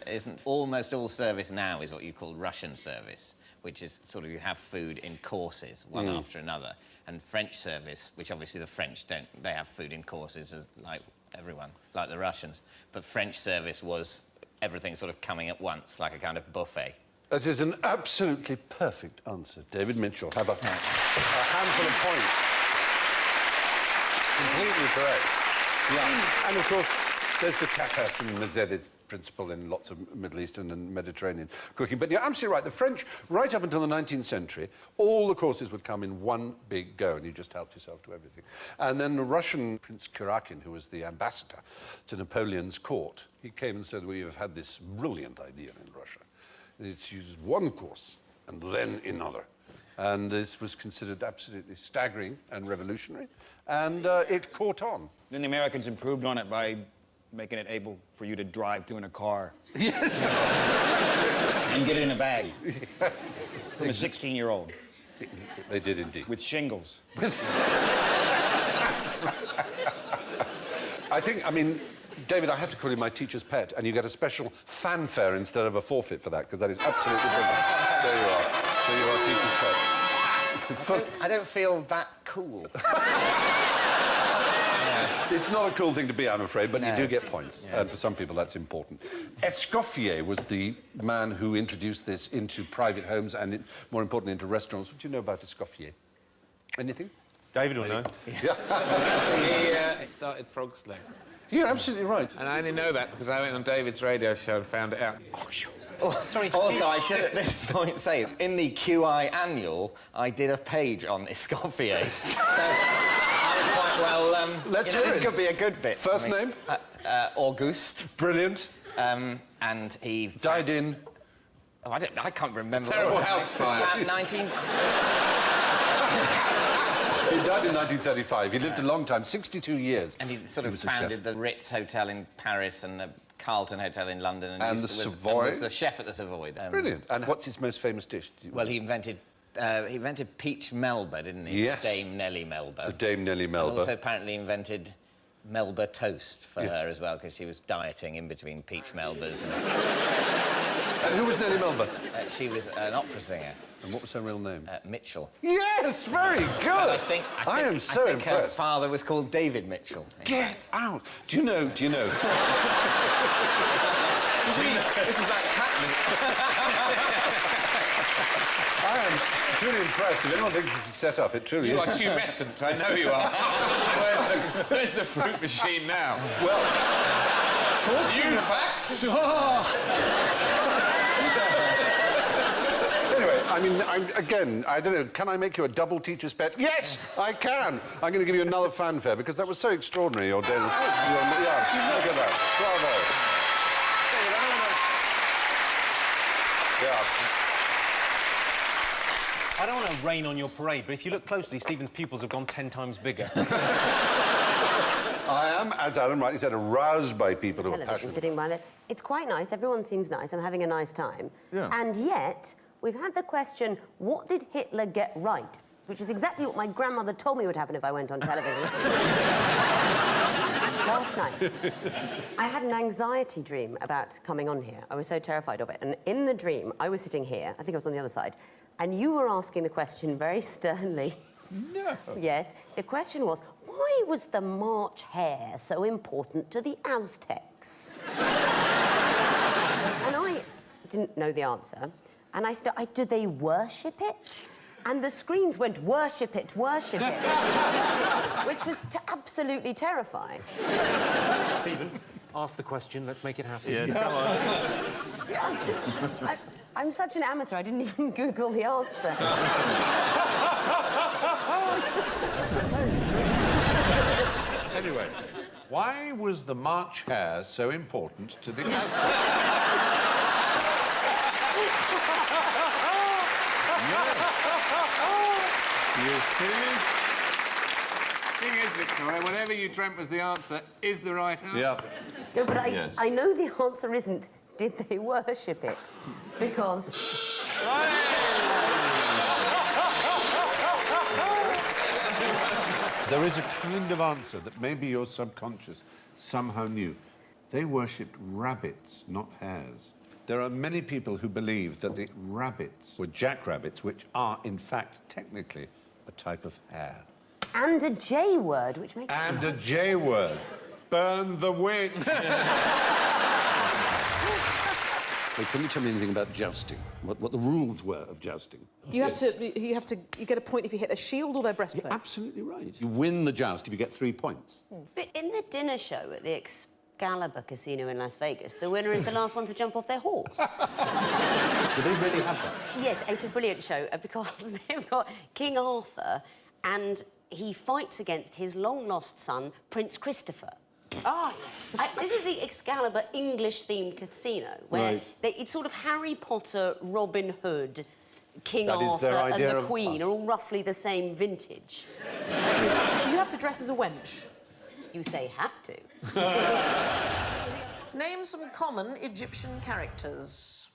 Isn't almost all service now is what you call Russian service, which is sort of you have food in courses, one after another. And French service, which obviously the French don't, they have food in courses like everyone, like the Russians. But French service was everything sort of coming at once, like a kind of buffet. That is an absolutely perfect answer. David Mitchell, have a handful of points. Completely correct. Yeah. And of course, there's the tapas and Mercedes principle in lots of Middle Eastern and Mediterranean cooking. But you're absolutely right. The French, right up until the 19th century, all the courses would come in one big go, and you just helped yourself to everything. And then the Russian Prince Kurakin, who was the ambassador to Napoleon's court, he came and said, we have had this brilliant idea in Russia. It's used one course and then another. And this was considered absolutely staggering and revolutionary, and it caught on. Then the Americans improved on it by making it able for you to drive through in a car. Yes. And get it in a bag. From a 16-year-old. They did indeed. With shingles. I mean, David, I have to call you my teacher's pet, and you get a special fanfare instead of a forfeit for that, because that is absolutely brilliant. There you are. So you are teacher's pet. I don't feel that cool. It's not a cool thing to be, I'm afraid, but you do get points. And for some people, that's important. Escoffier was the man who introduced this into private homes and, more importantly, into restaurants. What do you know about Escoffier? Anything? David will know. Yeah. He started Frog's Legs. You're absolutely right. And I only know that because I went on David's radio show and found it out. Oh, sure. Also, I should at this point say, in the QI annual, I did a page on Escoffier. So I would quite well... Let's hear this it. could be a good bit. First name? Auguste. Brilliant. And he... Died in... Oh, I can't remember. Terrible house fire. 19... He died in 1935. He lived a long time, 62 years. And he sort of founded the Ritz Hotel in Paris and the Carlton Hotel in London. And the Savoy. And was the chef at the Savoy. Brilliant. And what's his most famous dish? Well, he invented peach Melba, didn't he? Yes. Dame Nellie Melba. For Dame Nellie Melba. And also apparently invented Melba toast for her as well, because she was dieting in between peach Melbas. And who was Nellie Melba? She was an opera singer. And what was her real name? Mitchell. Yes, very good. I am so her impressed. father was called David Mitchell. Get out. Do you know? This is like I am truly impressed. If anyone thinks this is set up, it truly You is. are tumescent, I know you are. Where's the fruit machine now? Well, talking facts. Anyway, I mean, I don't know, can I make you a double teacher's pet? Yes, I can. I'm going to give you another fanfare, because that was so extraordinary, your Danish. Yeah, look at that. Bravo. Yeah. I don't want to rain on your parade, but if you look closely, Stephen's pupils have gone 10 times bigger. I am, as Alan rightly said, aroused by people who are Television passionate. sitting by there. It's quite nice. Everyone seems nice. I'm having a nice time. Yeah. And yet, we've had the question, what did Hitler get right? which is exactly what my grandmother told me would happen if I went on television. Last night, I had an anxiety dream about coming on here. I was so terrified of it. And in the dream, I was sitting here, I think I was on the other side, and you were asking the question very sternly. No. Yes. The question was, why was the March hare so important to the Aztecs? And I didn't know the answer. And I said, did they worship it? And the screens went, worship it, worship it. Which was absolutely terrifying. Stephen, ask the question, let's make it happen. Yes, come on. I'm such an amateur, I didn't even Google the answer. Anyway, why was the March hare so important to the Aztecs? You see? Thing is, Victoria, whatever you dreamt was the answer is the right answer. Yeah. No, but I know the answer isn't, did they worship it? Because... There is a kind of answer that maybe your subconscious somehow knew. They worshipped rabbits, not hares. There are many people who believe that the rabbits were jackrabbits, which are, in fact, technically a type of hare. And a J word, which makes... And a J word. Burn the witch. Well, can you tell me anything about jousting? What the rules were of jousting? You have to get a point if you hit their shield or their breastplate. You're absolutely right. You win the joust if you get 3 points. But in the dinner show at the Excalibur Casino in Las Vegas, the winner is the last one to jump off their horse. Do they really have that? Yes, it's a brilliant show because they've got King Arthur and he fights against his long-lost son, Prince Christopher. Ah, this is the Excalibur English-themed casino, where it's sort of Harry Potter, Robin Hood, King Arthur and the Queen are all roughly the same vintage. Do you have to dress as a wench? You say have to. Name some common Egyptian characters.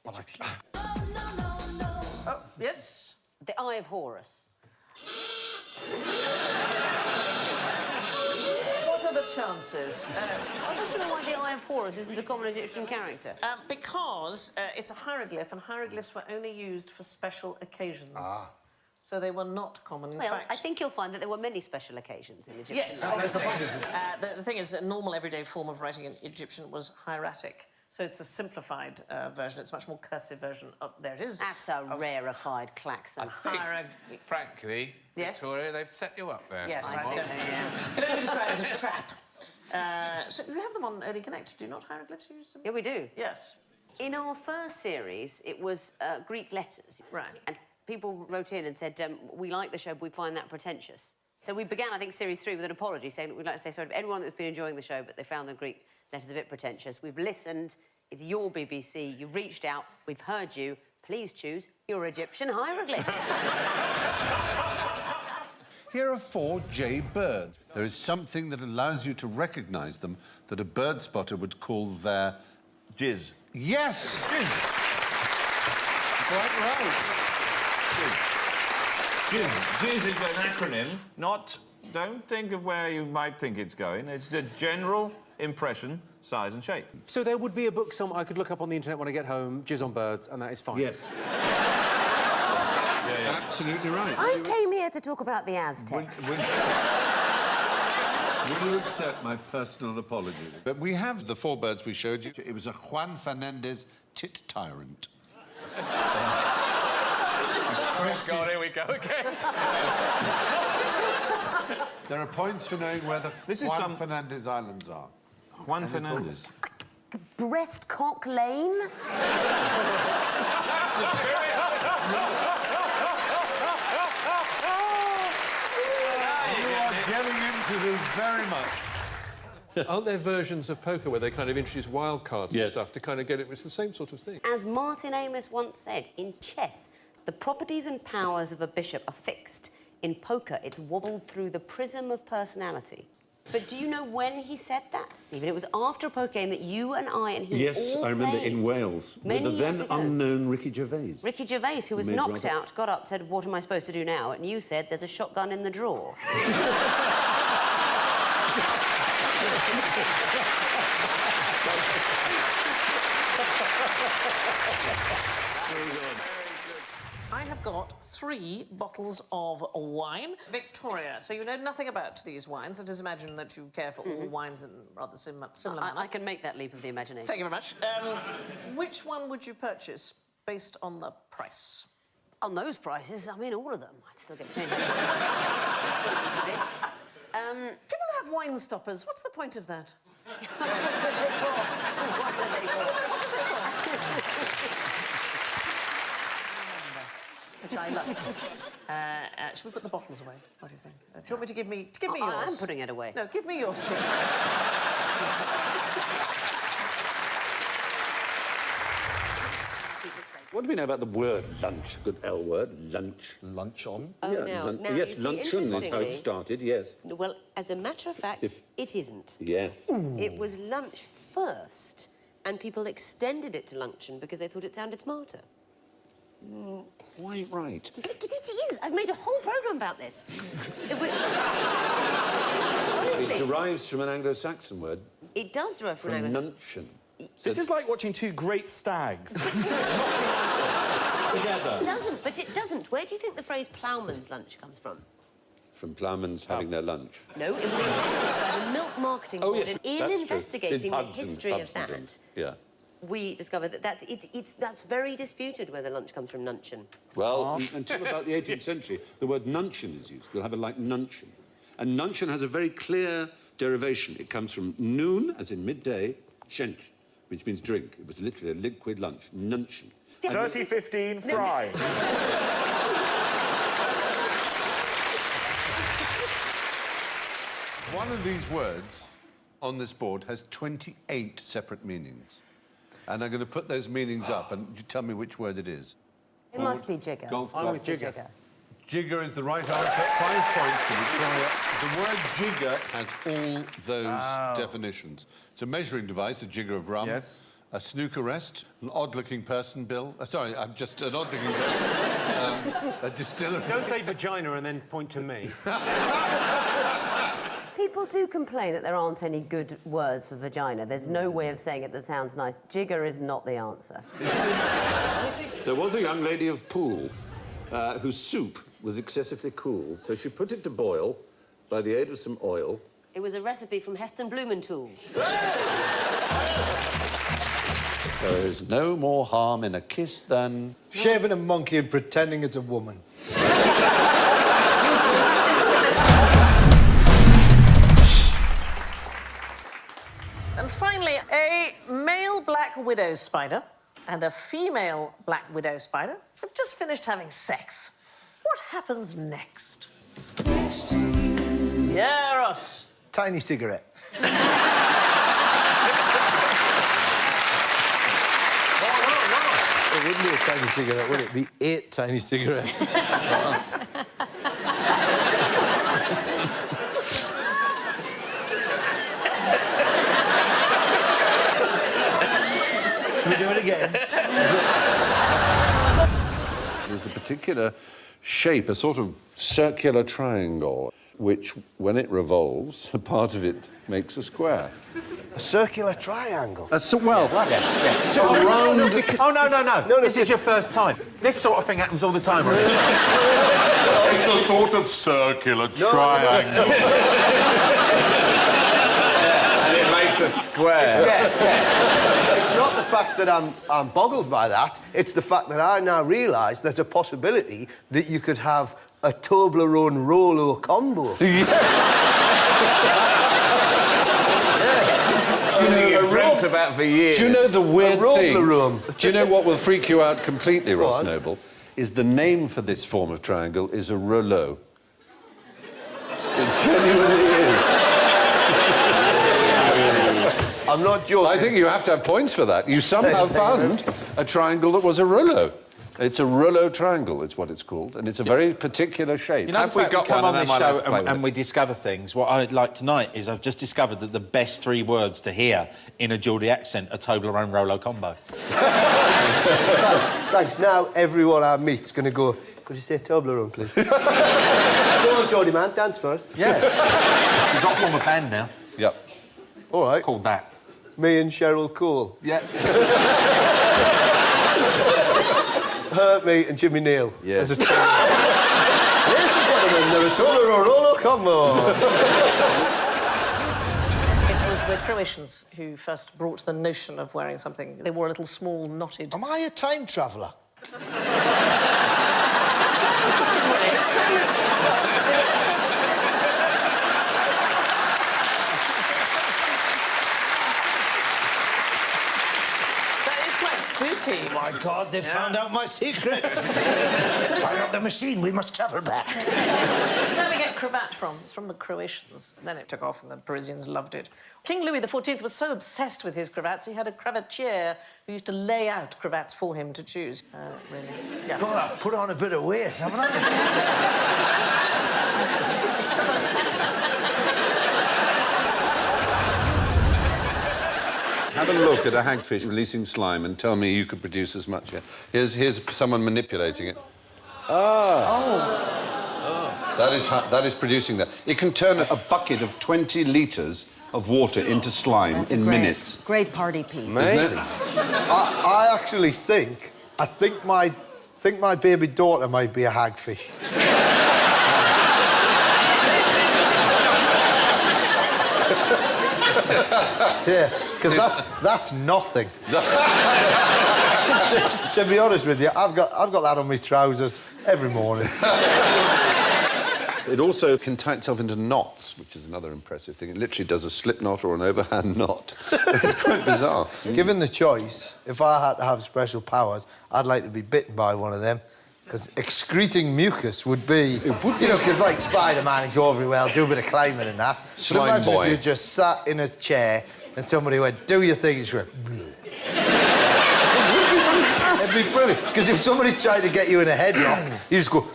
Egyptian. Oh, yes? The Eye of Horus. What are the chances? I want to know why the Eye of Horus isn't a common Egyptian character. Because it's a hieroglyph, and hieroglyphs were only used for special occasions. Ah. So they were not common. In fact, I think you'll find that there were many special occasions in Egyptian. Yes. The thing is, a normal everyday form of writing in Egyptian was hieratic. So it's a simplified version. It's a much more cursive version. There it is. That's a rarefied klaxon. Frankly, yes? Victoria, they've set you up there. Yes, I do. Can only describe it as a trap. So you have them on Early Connect, do you not, hieroglyphs? Use them? Yeah, we do. Yes. In our first series, it was Greek letters. Right. And people wrote in and said, we like the show, but we find that pretentious. So we began, I think, Series 3 with an apology, saying we'd like to say sorry to everyone that's been enjoying the show, but they found the Greek letters a bit pretentious. We've listened. It's your BBC. You reached out. We've heard you. Please choose your Egyptian hieroglyph. Here are 4 J birds. There is something that allows you to recognise them that a bird spotter would call their... Jizz. Yes! Jizz. Quite right. Jizz. Jizz is an acronym, not... Don't think of where you might think it's going. It's the general impression, size and shape. So there would be a book I could look up on the internet when I get home, Jizz on Birds, and that is fine. Yes. Absolutely right. I came here to talk about the Aztecs. Will you accept my personal apology? But we have the 4 birds we showed you. It was a Juan Fernandez tit tyrant. Oh, God, here we go again. There are points for knowing where the Juan Fernandez Islands are. Juan Fernandez. Breastcock Lane? That's the spirit. You are getting into this very much. Aren't there versions of poker where they kind of introduce wild cards and stuff to kind of get it? It's the same sort of thing. As Martin Amis once said, in chess, the properties and powers of a bishop are fixed. In poker, it's wobbled through the prism of personality. But do you know when he said that, Stephen? It was after a poker game that you and I and he Yes, all I remember played in Wales many with the years then ago. unknown Ricky Gervais. Ricky Gervais, who was Made knocked rather- out, got up, said, "What am I supposed to do now?" And you said, "There's a shotgun in the drawer." I have got 3 bottles of wine. Victoria, so you know nothing about these wines. Let us imagine that you care for all wines in rather similar manner. I can make that leap of the imagination. Thank you very much. Which one would you purchase based on the price? On those prices, I mean, all of them. I'd still get change. People have wine stoppers. What's the point of that? What are they for? Which I love. Should we put the bottles away? What do you think? Do you want me to give me yours? I am putting it away. No, give me yours. What do we know about the word lunch? Good L word, lunch. Lunch on? Oh, Yeah, now, yes, you see, luncheon is how it interestingly- started, yes. Well, as a matter of fact, If- it isn't. Yes. It was lunch first, and people extended it to luncheon because they thought it sounded smarter. Quite right. It is. I've made a whole programme about this. It derives from an Anglo-Saxon word, It does derive from from language. nuncheon. This is like watching two great stags. It Together. doesn't, but it doesn't. Where do you think the phrase ploughman's lunch comes from? From ploughmen's having their lunch. No, it was invented by the Milk Marketing Oh, Board, yes, and in that's true. investigating In the pubs and history of pubs and that, things. Yeah. we discovered that that's very disputed whether lunch comes from nuncheon. Well, until about the 18th century, the word nuncheon is used. You'll have it like nuncheon. And nuncheon has a very clear derivation. It comes from noon, as in midday, schench, which means drink. It was literally a liquid lunch, nuncheon. 30-15 fry. One of these words on this board has 28 separate meanings. And I'm going to put those meanings up, and you tell me which word it is. It must be jigger. Golf It must club. be jigger. Jigger is the right answer. 5 points for Victoria. The word jigger has all those definitions. It's a measuring device, a jigger of rum. Yes. A snooker rest, an odd-looking person, Bill. Sorry, I'm just an odd-looking person. A distillery. Don't say vagina and then point to me. People do complain that there aren't any good words for vagina. There's no way of saying it that sounds nice. Jigger is not the answer. There was a young lady of Poole whose soup was excessively cool, so she put it to boil by the aid of some oil. It was a recipe from Heston Blumenthal. There is no more harm in a kiss than... Shaving a monkey and pretending it's a woman. And finally, a male black widow spider and a female black widow spider have just finished having sex. What happens next? Yeah, Ross. Tiny cigarette. It wouldn't be a tiny cigarette, would it? It'd be 8 tiny cigarettes. Should we do it again? There's a particular shape, a sort of circular triangle, which, when it revolves, a part of it makes a square. A circular triangle. Well, So, around... Oh, no. This is your first time. This sort of thing happens all the time. It's a sort of circular triangle. And it makes a square. It's not the fact that I'm boggled by that. It's the fact that I now realise there's a possibility that you could have a Toblerone Rolo combo. You've dreamt about for years. Do you know the weird thing? Roblerone. Do you know what will freak you out completely, Ross Noble? Is the name for this form of triangle is a rouleau. It genuinely is. I'm not joking. I think you have to have points for that. You somehow found a triangle that was a rouleau. It's a rouleau triangle, it's what it's called, and it's a very particular shape. You know, if we got one on this show and we discover things, what I'd like tonight is I've just discovered that the best 3 words to hear in a Geordie accent are Toblerone Rolo combo. Thanks. Now everyone I meet's going to go, could you say Toblerone, please? Go on, Geordie man, dance first. Yeah. You've got to form a band now. Yep. All right. Called that. Me and Cheryl Cole. Yeah. Her, me and Jimmy Neal. Yeah. As a team. Ladies and gentlemen, the Toblerone Rolo combo. It was the Croatians who first brought the notion of wearing something. They wore a little small knotted... Am I a time traveller? Spooky. Oh, my God, they found out my secret. Fire up the machine, we must travel back. It's where we get cravat from. It's from the Croatians. Then it took off and the Parisians loved it. King Louis XIV was so obsessed with his cravats, he had a cravatier who used to lay out cravats for him to choose. Really. Yeah. God, I've put on a bit of weight, haven't I? Have a look at a hagfish releasing slime and tell me you could produce as much here. Here's someone manipulating it. That is producing that. It can turn a bucket of 20 litres of water into slime in minutes. Great party piece. Isn't it? I actually think my baby daughter might be a hagfish. Yeah, because that's nothing. to be honest with you, I've got that on my trousers every morning. It also can tie itself into knots, which is another impressive thing. It literally does a slip knot or an overhand knot. It's quite bizarre. Given the choice, if I had to have special powers, I'd like to be bitten by one of them. Because excreting mucus would be... You know, because like Spider-Man, he's all very well, do a bit of climbing and that. Slime but imagine boy. if you just sat in a chair and somebody went, do your thing, and you went... It would be fantastic. It'd be brilliant. Because if somebody tried to get you in a headlock, you just go...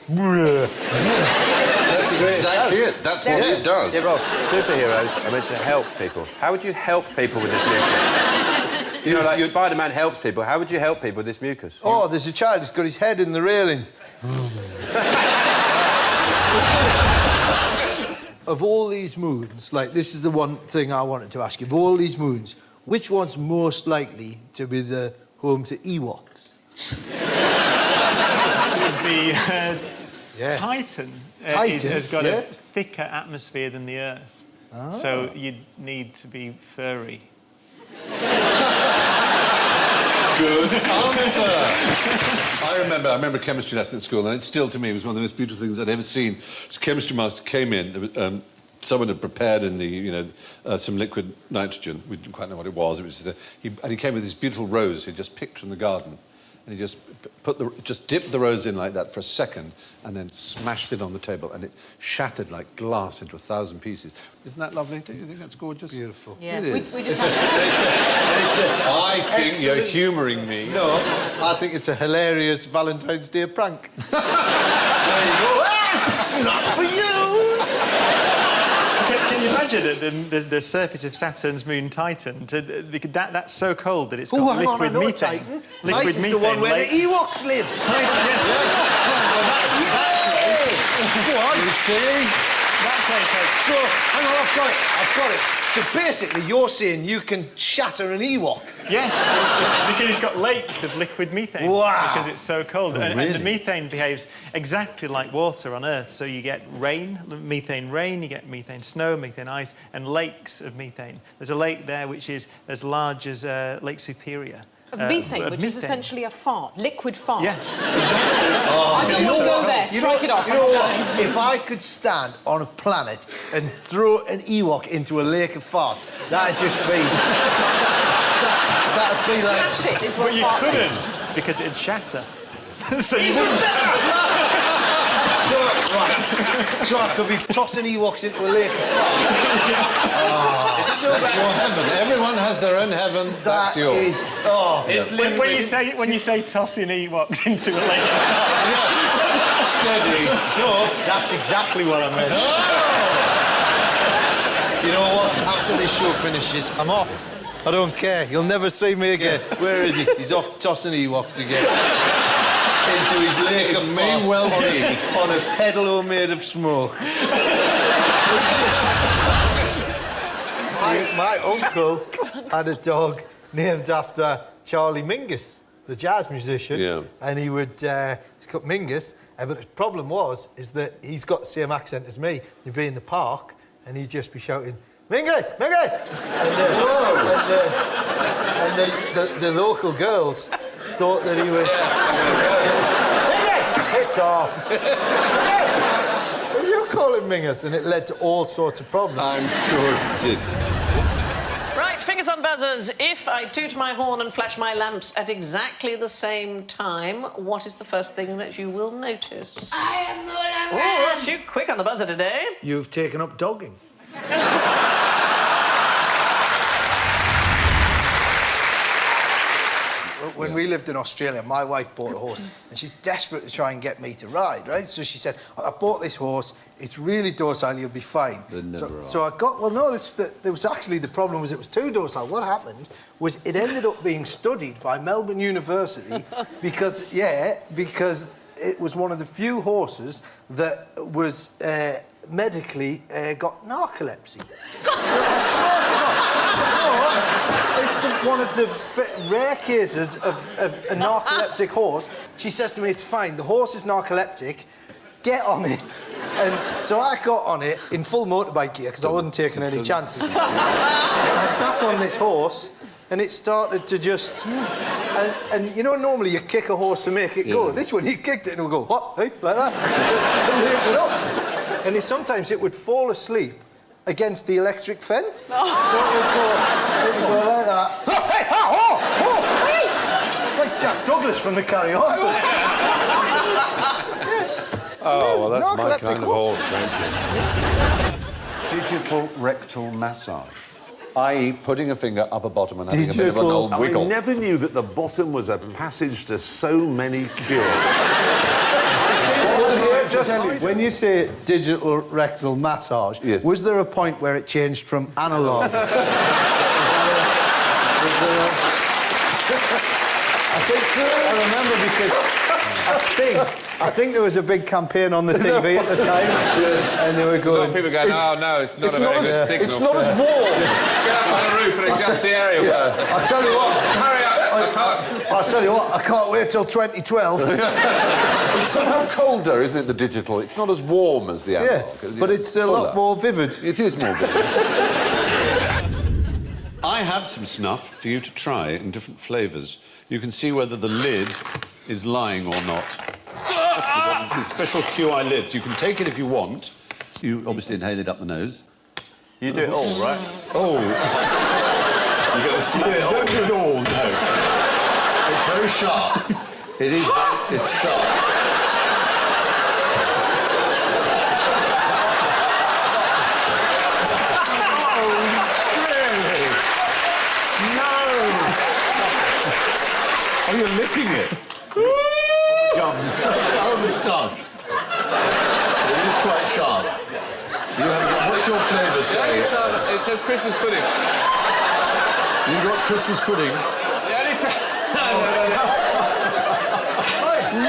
That's exactly it. That's what it does. Yeah, Ross, superheroes are meant to help people. How would you help people with this mucus? You know, like Spider-Man helps people. How would you help people with this mucus? Oh, there's a child who's got his head in the railings. Of all these moons, like, this is the one thing I wanted to ask you. Of all these moons, which one's most likely to be the home to Ewoks? It would be Titan. Titan Has got a thicker atmosphere than the Earth. Oh. So you'd need to be furry. Good answer. I remember a chemistry lesson at school, and it still, to me, was one of the most beautiful things I'd ever seen. This chemistry master came in. Someone had prepared in the, some liquid nitrogen. We didn't quite know what it was. And he came with this beautiful rose he'd just picked from the garden, and he just dipped the rose in like that for a second, and then smashed it on the table, and it shattered like glass into 1,000 pieces. Isn't that lovely? Don't you think that's gorgeous? Beautiful. Yeah. It is. We just I think you're humouring me. No, I think it's a hilarious Valentine's Day prank. There you go. Not for you! Can you imagine the surface of Saturn's moon Titan? That's so cold that it's got hang on, I liquid know methane. Titan. Liquid Titan's methane. the one where the Ewoks live. Titan, yes. Go on. You see? That's okay. So, hang on, I've got it. So basically, you're saying you can shatter an Ewok? Yes, because it's got lakes of liquid methane. Wow. Because it's so cold. Oh, and really? the methane behaves exactly like water on Earth. So you get methane rain, you get methane snow, methane ice, and lakes of methane. There's a lake there which is as large as Lake Superior. Of methane, which is essentially a fart, liquid fart. Yes, exactly. I don't want to go there. Strike it off. You know what? If I could stand on a planet and throw an Ewok into a lake of fart, that'd just be... that'd be like... Smash it into a But you fart. couldn't, because it'd shatter. So you Even wouldn't... better! So, Right. So I could be tossing Ewoks into a lake of fire. That's your heaven. Everyone has their own heaven. That's yours. Is, oh. When you say tossing Ewoks into a lake of fire. Steady. No, that's exactly what I meant. You know what? After this show finishes, I'm off. I don't care. You'll never see me again. Where is he? He's off tossing Ewoks again. Into his lake of may well be. On a pedalo made of smoke. my uncle had a dog named after Charlie Mingus, the jazz musician. Yeah. And he would cut Mingus. But the problem is that he's got the same accent as me. He'd be in the park and he'd just be shouting, Mingus! Mingus! And the local girls thought that he was... Mingus! Piss off! Mingus! What do you call him Mingus? And it led to all sorts of problems. I'm sure it did. Right, fingers on buzzers. If I toot my horn and flash my lamps at exactly the same time, what is the first thing that you will notice? I am the Oh, Ross, you quick on the buzzer today. You've taken up dogging. When we lived in Australia, my wife bought a horse, and she's desperate to try and get me to ride, right? So she said, I bought this horse, it's really docile, you'll be fine. So I got, well, no, there was actually, the problem was it was too docile. What happened was it ended up being studied by Melbourne University because it was one of the few horses that was medically got narcolepsy. So I swear to God, it's one of the rare cases of a narcoleptic horse. She says to me, it's fine, the horse is narcoleptic, get on it. And so I got on it in full motorbike gear, because I wasn't taking any chances. I sat on this horse, and it started to just... And you know, normally you kick a horse to make it go. This one, he kicked it and it would go, what? Hey, like that, to make it up. And sometimes it would fall asleep against the electric fence. So it would go like that. Oh, hey, hey. It's like Jack Douglas from the Carry On. Oh, well, that's my kind of horse, thank you. Digital rectal massage, i.e. putting a finger up a bottom and having a bit of an old wiggle. I never knew that the bottom was a passage to so many cures. When you say digital rectal massage, was there a point where it changed from analogue? I remember because I think there was a big campaign on the TV at the time. Yes. And they were going... People going, oh, no, it's not a very good signal. It's not as warm. Get up on the roof and adjust the area. I'll tell you what. Hurry up. I'll tell you what, I can't wait till 2012. It's somehow colder, isn't it, the digital? It's not as warm as the analog. Yeah, but it's a lot more vivid. It is more vivid. I have some snuff for you to try in different flavours. You can see whether the lid is lying or not. These special QI lids. You can take it if you want. You obviously inhale it up the nose. You do it all, right? Oh. You're going to smell it all. Don't do it all, no. It's very sharp. It is. It's sharp. Oh, you're licking it. Gums. Oh, moustache. It is quite sharp. You have, what's your flavour say? It says Christmas pudding. You got Christmas pudding?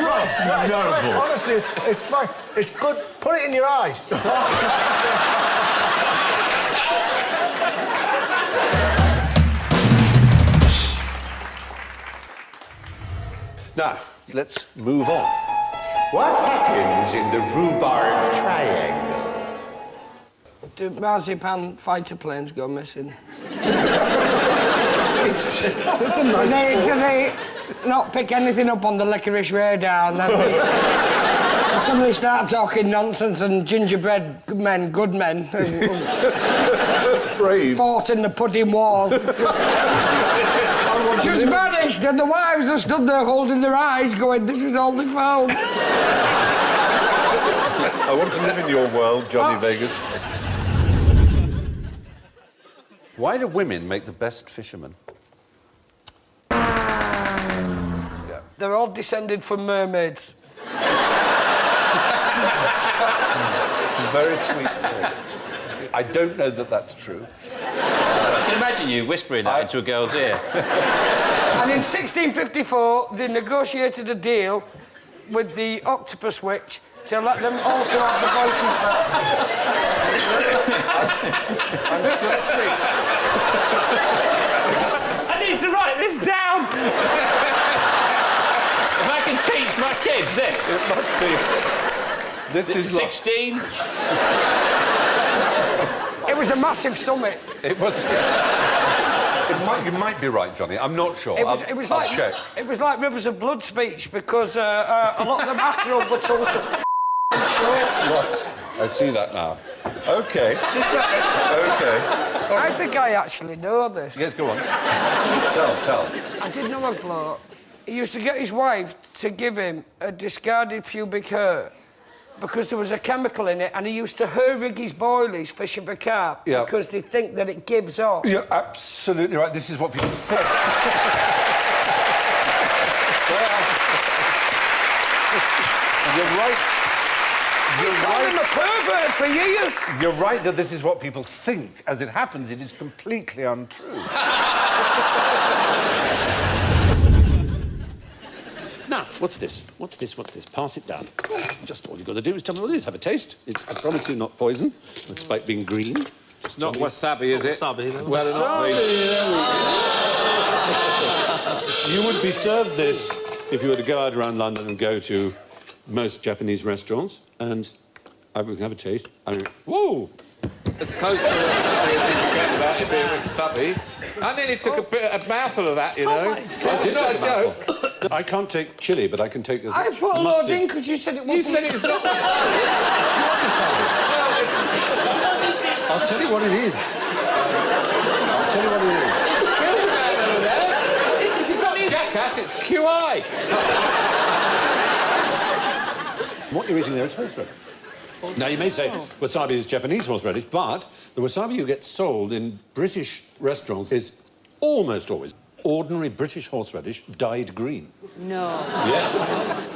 Ross, noble. Honestly, it's fine. It's good. Put it in your eyes. Now, let's move on. What happens in the rhubarb triangle? The marzipan fighter planes go missing. It's a nice... Do they not pick anything up on the licorice radar and then they suddenly start talking nonsense and gingerbread men, good men, brave, fought in the pudding wars. Just vanished, and the wives are stood there holding their eyes, going, this is all they found. I want to live in your world, Johnny Vegas. Why do women make the best fishermen? They're all descended from mermaids. It's a very sweet thing. I don't know that that's true. I can imagine you whispering that into a girl's ear. And in 1654, they negotiated a deal with the octopus witch to let them also have the voices back. I'm still asleep. I need to write this down. If I can teach my kids this. It must be. This is 16. It was a massive summit. It was. You might be right, Johnny. I'm not sure. It was I'll like check. It was like Rivers of Blood speech because a lot of the mackerel were told to short. What? I see that now. Okay. Okay. I think I actually know this. Yes, go on. Tell. I did know a bloke. He used to get his wife to give him a discarded pubic hair because there was a chemical in it, and he used to her-rig his boilies fishing for carp because they think that it gives off. You're absolutely right. This is what people think. You're right. You're right. I'm a pervert for years. You're right that this is what people think. As it happens, it is completely untrue. Now, what's this? What's this? Pass it down. Just all you've got to do is tell me what it is. Have a taste. It's, I promise you, not poison, despite being green. It's not wasabi, is it? Wasabi, though. Well, Wasabi. You would be served this if you were to go out around London and go to most Japanese restaurants, and I would have a taste. I mean, whoa! As close to wasabi as you can get without it being wasabi. I nearly took a mouthful of that, you know. It's not a joke. I can't take chili, but I can take I put a load in because you said it wasn't. You said it's not wasabi. It's not wasabi. I'll tell you what it is. It's not jackass, it's QI. What you're eating there is horseradish. Now, you may say wasabi is Japanese horseradish, but the wasabi you get sold in British restaurants is almost always ordinary British horseradish dyed green. No. Yes,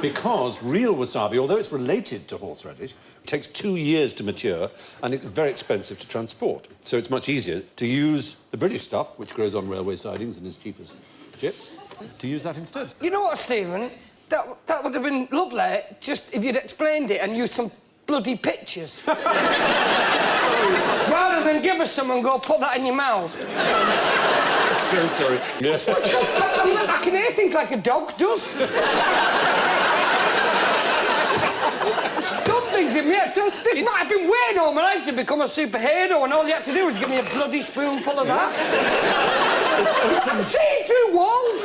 because real wasabi, although it's related to horseradish, takes 2 years to mature and it's very expensive to transport. So it's much easier to use the British stuff, which grows on railway sidings and is cheap as chips, to use that instead. You know what, Stephen? That would have been lovely just if you'd explained it and used some bloody pictures. Rather than give us some and go put that in your mouth. So sorry. Yes. I can hear things like a dog does. It's done things in me. This might have been way over my life to become a superhero, and all you had to do was give me a bloody spoonful of that. See through walls.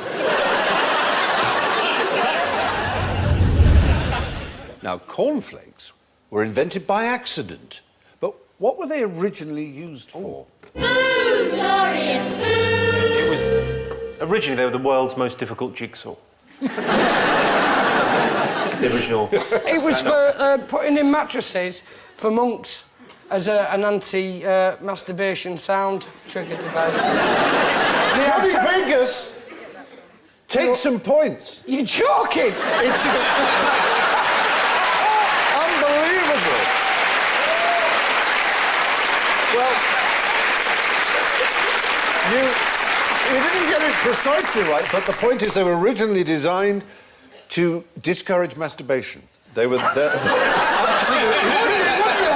Now, cornflakes were invented by accident, but what were they originally used for? Food, glorious food! It was... Originally, they were the world's most difficult jigsaw. It's the original... It was for putting in mattresses for monks as an anti-masturbation sound trigger device. Johnny Vegas! Take some points. You're joking! It's unbelievable. Well, you didn't get it precisely right, but the point is they were originally designed to discourage masturbation. They were... absolutely...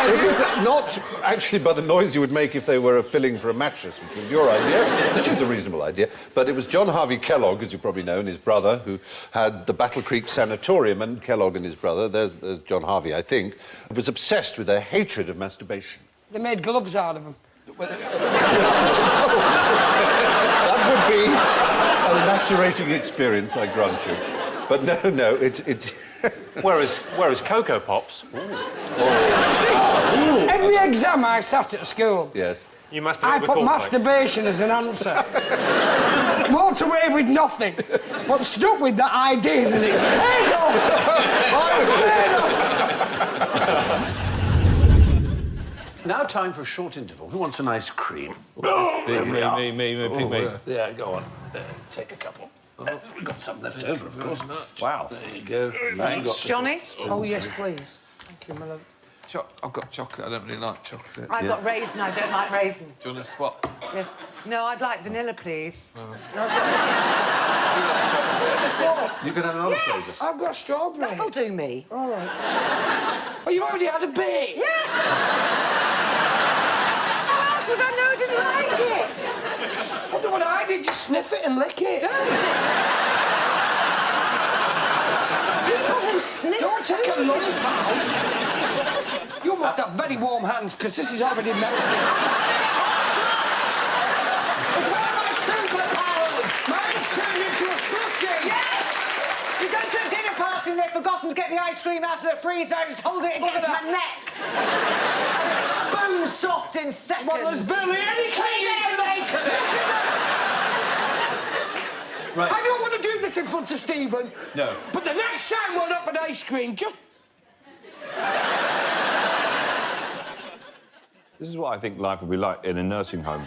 It was not actually by the noise you would make if they were a filling for a mattress, which was your idea, which is a reasonable idea. But it was John Harvey Kellogg, as you probably know, and his brother, who had the Battle Creek Sanatorium, and Kellogg and his brother, there's John Harvey, I think, was obsessed with their hatred of masturbation. They made gloves out of them. That would be a lacerating experience, I grant you. But no, it's... Whereas Cocoa Pops... Every exam I sat at school, yes, you must I put masturbation as an answer. Walked away with nothing, but stuck with that idea, and it's paid off. Now time for a short interval. Who wants an ice cream? Me. Yeah, go on. Take a couple. We've got some left over, of course. Wow. There you go. Thanks. Johnny? Oh, yes, please. Thank you, my love. I've got chocolate. I don't really like chocolate. I've got raisin. I don't like raisin. Do you want a swap? Yes. No, I'd like vanilla, please. You can have another flavour. I've got strawberry. That'll do me. All right. Oh, you've already had a bit? Yes! How else would I know I didn't like it? What do I did? Just sniff it and lick it. People who sniff Don't take a lump out. You must have very warm hands, because this is already melted. It's all my superpowers. Mine's turned into a slushie. Yes! You go to a dinner party and they've forgotten to get the ice cream out of the freezer. I just hold it against my neck. Spoon soft in seconds. Well, there's barely anything to make of it. Right. I don't want to do this in front of Stephen. No. But the next time we're up at ice cream, just... This is what I think life would be like in a nursing home.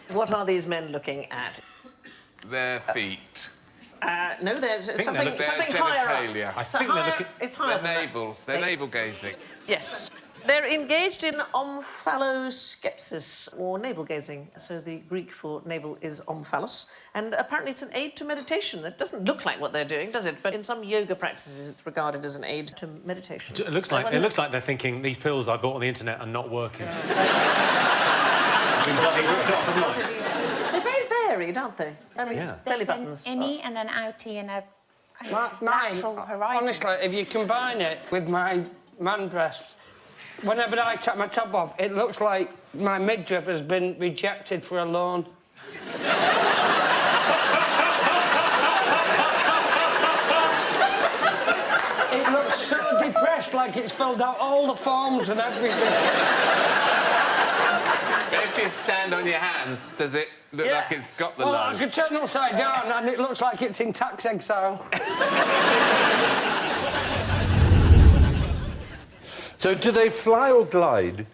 What are these men looking at? Their feet. No, there's something Their higher up. genitalia. I think they're looking... It's higher Their than navels. They're navel gazing. Yes. They're engaged in omphaloskepsis, or navel gazing. So the Greek for navel is omphalos. And apparently it's an aid to meditation. It doesn't look like what they're doing, does it? But in some yoga practices, it's regarded as an aid to meditation. It looks like they're thinking, these pills I bought on the internet are not working. Been bloody ripped off of life. They're very varied, aren't they? I mean, belly buttons. An innie and an outie and a kind of Mine, natural horizon. honestly, if you combine it with my man dress, whenever I take my top off, it looks like my midriff has been rejected for a loan. It looks so depressed, like it's filled out all the forms and everything. If you stand on your hands, does it look like it's got the Well, loan? I could turn it upside down and it looks like it's in tax exile. So do they fly or glide?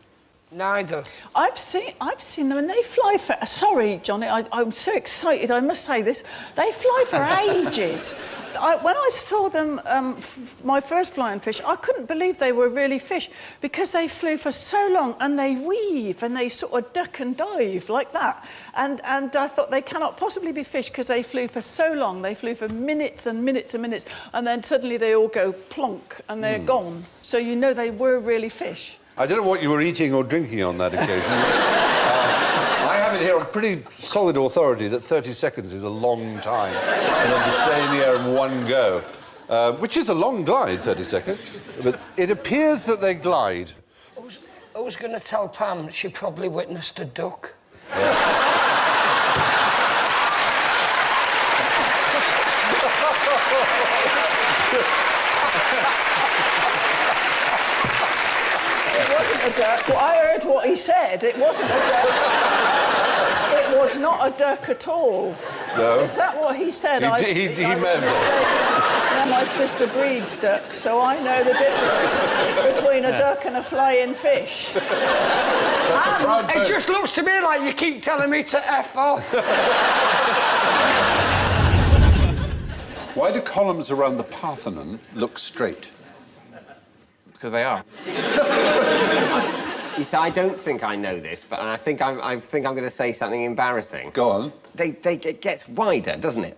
Neither. I've seen them and they fly for... Sorry, Johnny, I'm so excited, I must say this. They fly for ages. When I saw them, my first flying fish, I couldn't believe they were really fish because they flew for so long and they weave and they sort of duck and dive like that. And I thought they cannot possibly be fish because they flew for so long. They flew for minutes and minutes and minutes and then suddenly they all go plonk and they're gone. So you know they were really fish. I don't know what you were eating or drinking on that occasion. I have it here on pretty solid authority that 30 seconds is a long time for them to stay in the air in one go, which is a long glide, 30 seconds. But it appears that they glide. I was going to tell Pam she probably witnessed a duck. A duck. Well, I heard what he said. It wasn't a duck. It was not a duck at all. No. Is that what he said? He meant it. Yeah, my sister breeds ducks, so I know the difference between a duck and a flying fish. It just looks to me like you keep telling me to F off. Why do columns around the Parthenon look straight? Because they are. You see, I don't think I know this, but I think I'm going to say something embarrassing. Go on. It gets wider, doesn't it?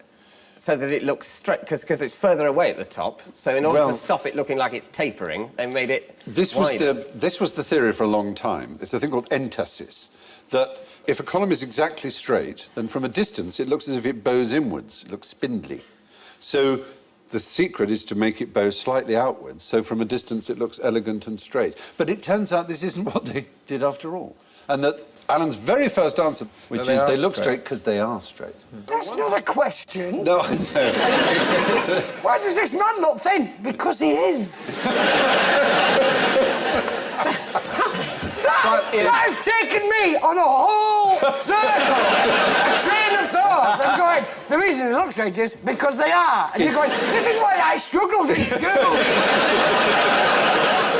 So that it looks straight, because it's further away at the top. So in order to stop it looking like it's tapering, they made it wider. This was the theory for a long time. It's a thing called entasis, that if a column is exactly straight, then from a distance it looks as if it bows inwards. It looks spindly. So the secret is to make it bow slightly outwards, so from a distance it looks elegant and straight. But it turns out this isn't what they did after all. And that Alan's very first answer, which is they look straight because they are straight. That's not a question. No, I know. Why does this man look thin? Because he is. That has taken me on a whole circle, a train of thought. I'm going, there reason they look strange is because they are. And you're going, this is why I struggled in school.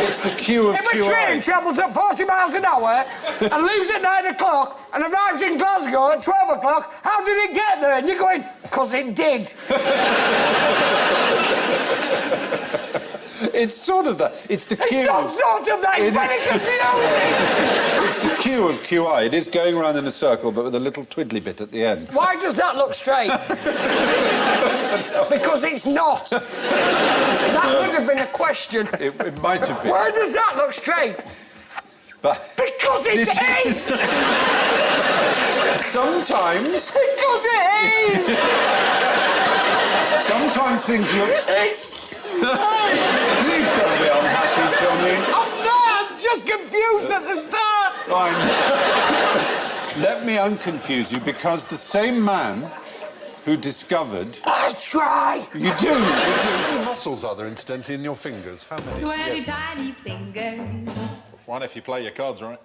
It's the Q of If a train travels at 40 miles an hour and leaves at 9 o'clock and arrives in Glasgow at 12 o'clock, how did it get there? And you're going, because it did. It's sort of that. It's the Q. It's not sort of that. It's very confusing. It's the Q of QI. It is going round in a circle, but with a little twiddly bit at the end. Why does that look straight? Because it's not. That would have been a question. It might have been. Why does that look straight? Because it is! Sometimes... Because it is! Sometimes things look... It's... Please don't be unhappy, Johnny. I'm not! I'm just confused at the start! Fine. Let me unconfuse you, because the same man who discovered... I try! You do, you do. How many muscles are there, incidentally, in your fingers? How many? 20 tiny fingers. One if you play your cards right.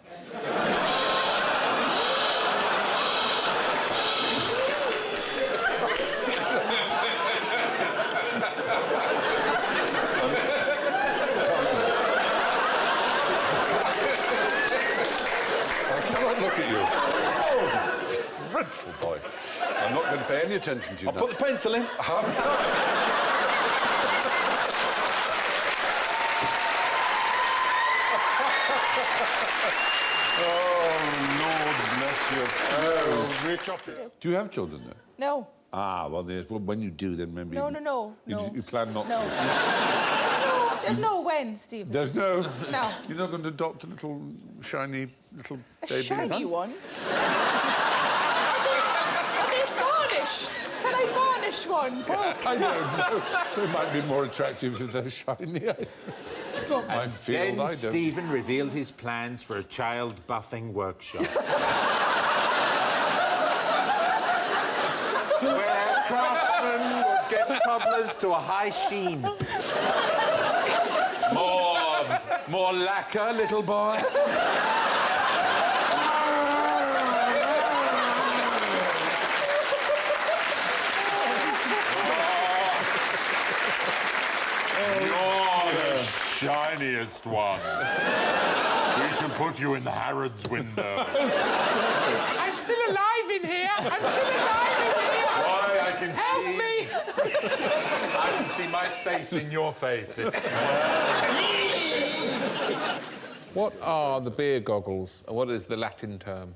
Look at you. Oh, this is dreadful, boy. I'm not going to pay any attention to you now. Put the pencil in. Oh, Lord bless you. Oh, do you have children, though? No. Ah, well, when you do, then maybe... No. You plan not No. to? There's no when, Stephen. There's no... No. You're not going to adopt a little, shiny, little A baby? shiny one? Are they varnished? Can I varnish one? I don't know. They might be more attractive if they're shiny. It's not my field, I Then don't... Stephen revealed his plans for a child buffing workshop. Where craftsmen would get toddlers to a high sheen. More lacquer, little boy. You're the shiniest one. We should put you in the Harrods window. I'm still alive in here. I'm still alive in here. Why, I can Help see... me. I can see my face in your face. What are the beer goggles? What is the Latin term?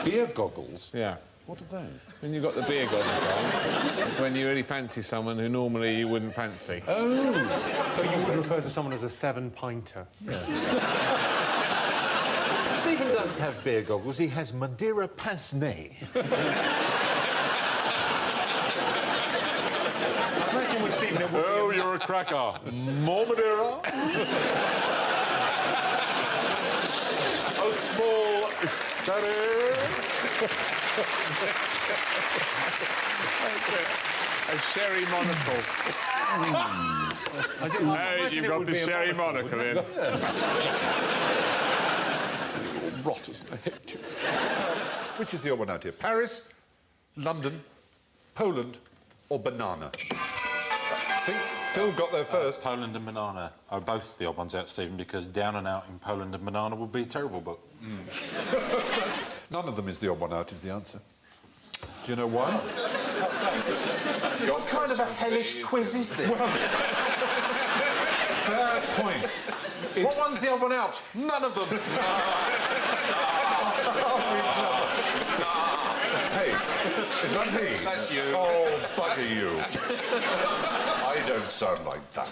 Beer goggles? Yeah. What are they? When you've got the beer goggles on, it's when you really fancy someone who normally you wouldn't fancy. Oh! So you would refer to someone as a 7-pinter? Yes. Stephen doesn't have beer goggles, he has Madeira pince-nez. Imagine with Stephen it would Oh, you're a cracker. More Madeira? A small... A sherry monocle. Hey, you've got the sherry monocle in. Rot as my head. Which is the odd one out here? Paris, London, Poland, or banana? I think Phil got there first. Poland and banana are both the odd ones out, Stephen, because Down and Out in Poland and banana would be a terrible book. None of them is the odd one out, is the answer. Do you know why? What kind of a hellish quiz is this? Fair point. What one's the odd one out? None of them. Hey, is that me? That's you. Oh, bugger you. I don't sound like that.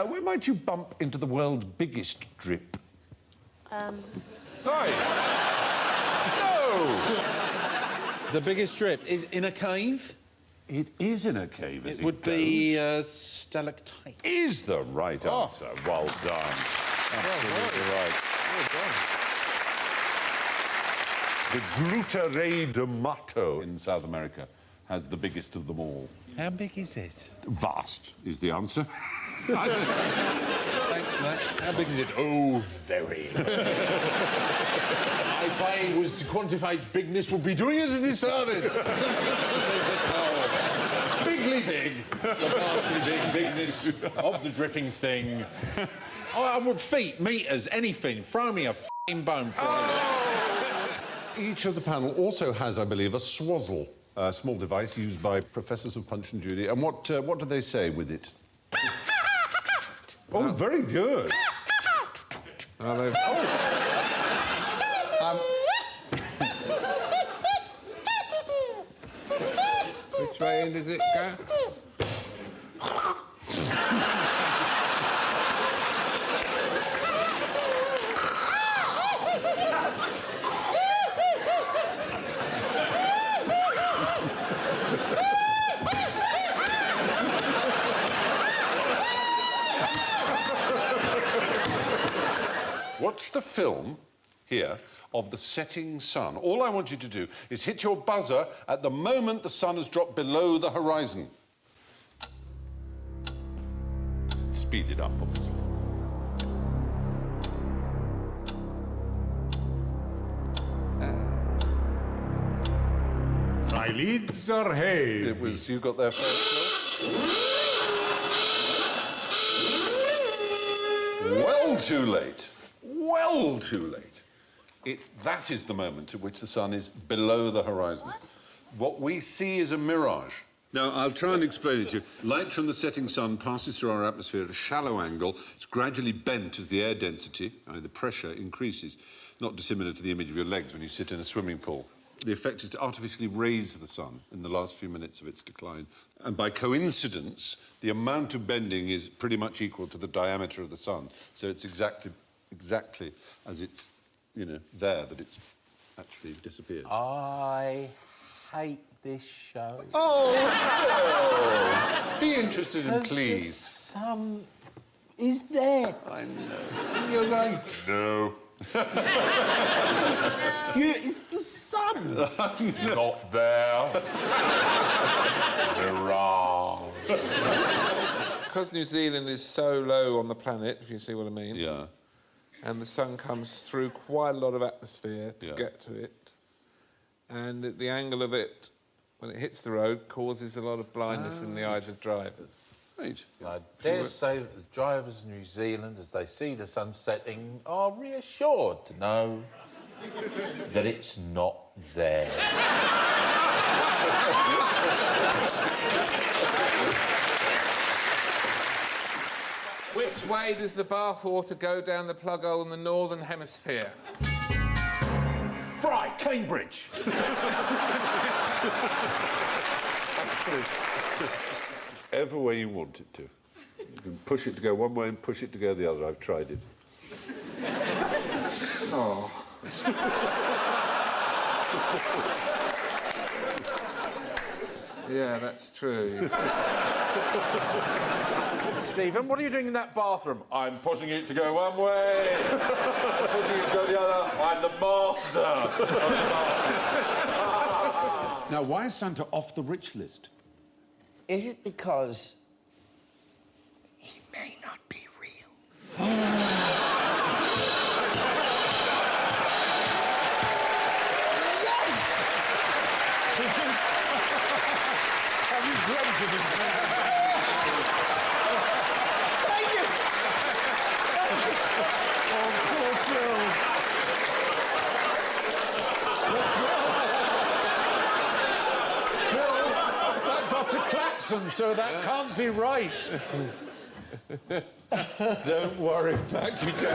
Where might you bump into the world's biggest drip? Right. No! The biggest strip is in a cave? It is in a cave, It would be a stalactite. Is the right answer. Well done. Absolutely right. The Glutare de Mato in South America has the biggest of them all. How big is it? Vast is the answer. Thanks for that. How big is it? Oh, very. I If I was to quantify its bigness, would be doing it a disservice. To say just how bigly big, the vastly big bigness of the dripping thing. I would feet, meters, anything. Throw me a f***ing bone for it. Each of the panel also has, I believe, a swazzle, a small device used by professors of Punch and Judy. And what do they say with it? Oh, very good. Which way does it go? Watch the film here of the setting sun. All I want you to do is hit your buzzer at the moment the sun has dropped below the horizon. Speed it up, obviously. Eyelids are heavy. It was you got there first. Well, too late. Well, too late. That is the moment at which the sun is below the horizon. What we see is a mirage. Now, I'll try and explain it to you. Light from the setting sun passes through our atmosphere at a shallow angle. It's gradually bent as the air density, the pressure, increases, not dissimilar to the image of your legs when you sit in a swimming pool. The effect is to artificially raise the sun in the last few minutes of its decline. And by coincidence, the amount of bending is pretty much equal to the diameter of the sun. So it's exactly as it's, there, that it's actually disappeared. I hate this show. Oh, Phil! Be interested in please. The sun is there. I know. And you're going, no. It's the sun. Not there. Hurrah. Because New Zealand is so low on the planet, if you see what I mean. Yeah. And the sun comes through quite a lot of atmosphere to get to it. And at the angle of it, when it hits the road, causes a lot of blindness in the eyes of drivers. Right. I dare say that the drivers in New Zealand, as they see the sun setting, are reassured to know that it's not there. Which way does the bathwater go down the plug hole in the northern hemisphere? Fry, Cambridge. Whichever way you want it to. You can push it to go one way and push it to go the other. I've tried it. Oh. Yeah, that's true. Stephen, what are you doing in that bathroom? I'm pushing it to go one way. I'm pushing it to go the other. I'm the master. Now, why is Santa off the rich list? Is it because he may not be real? Have you dreamt of it? Thank you! Oh, poor Phil. Phil, that got a klaxon, so that can't be right. Don't worry, back you go.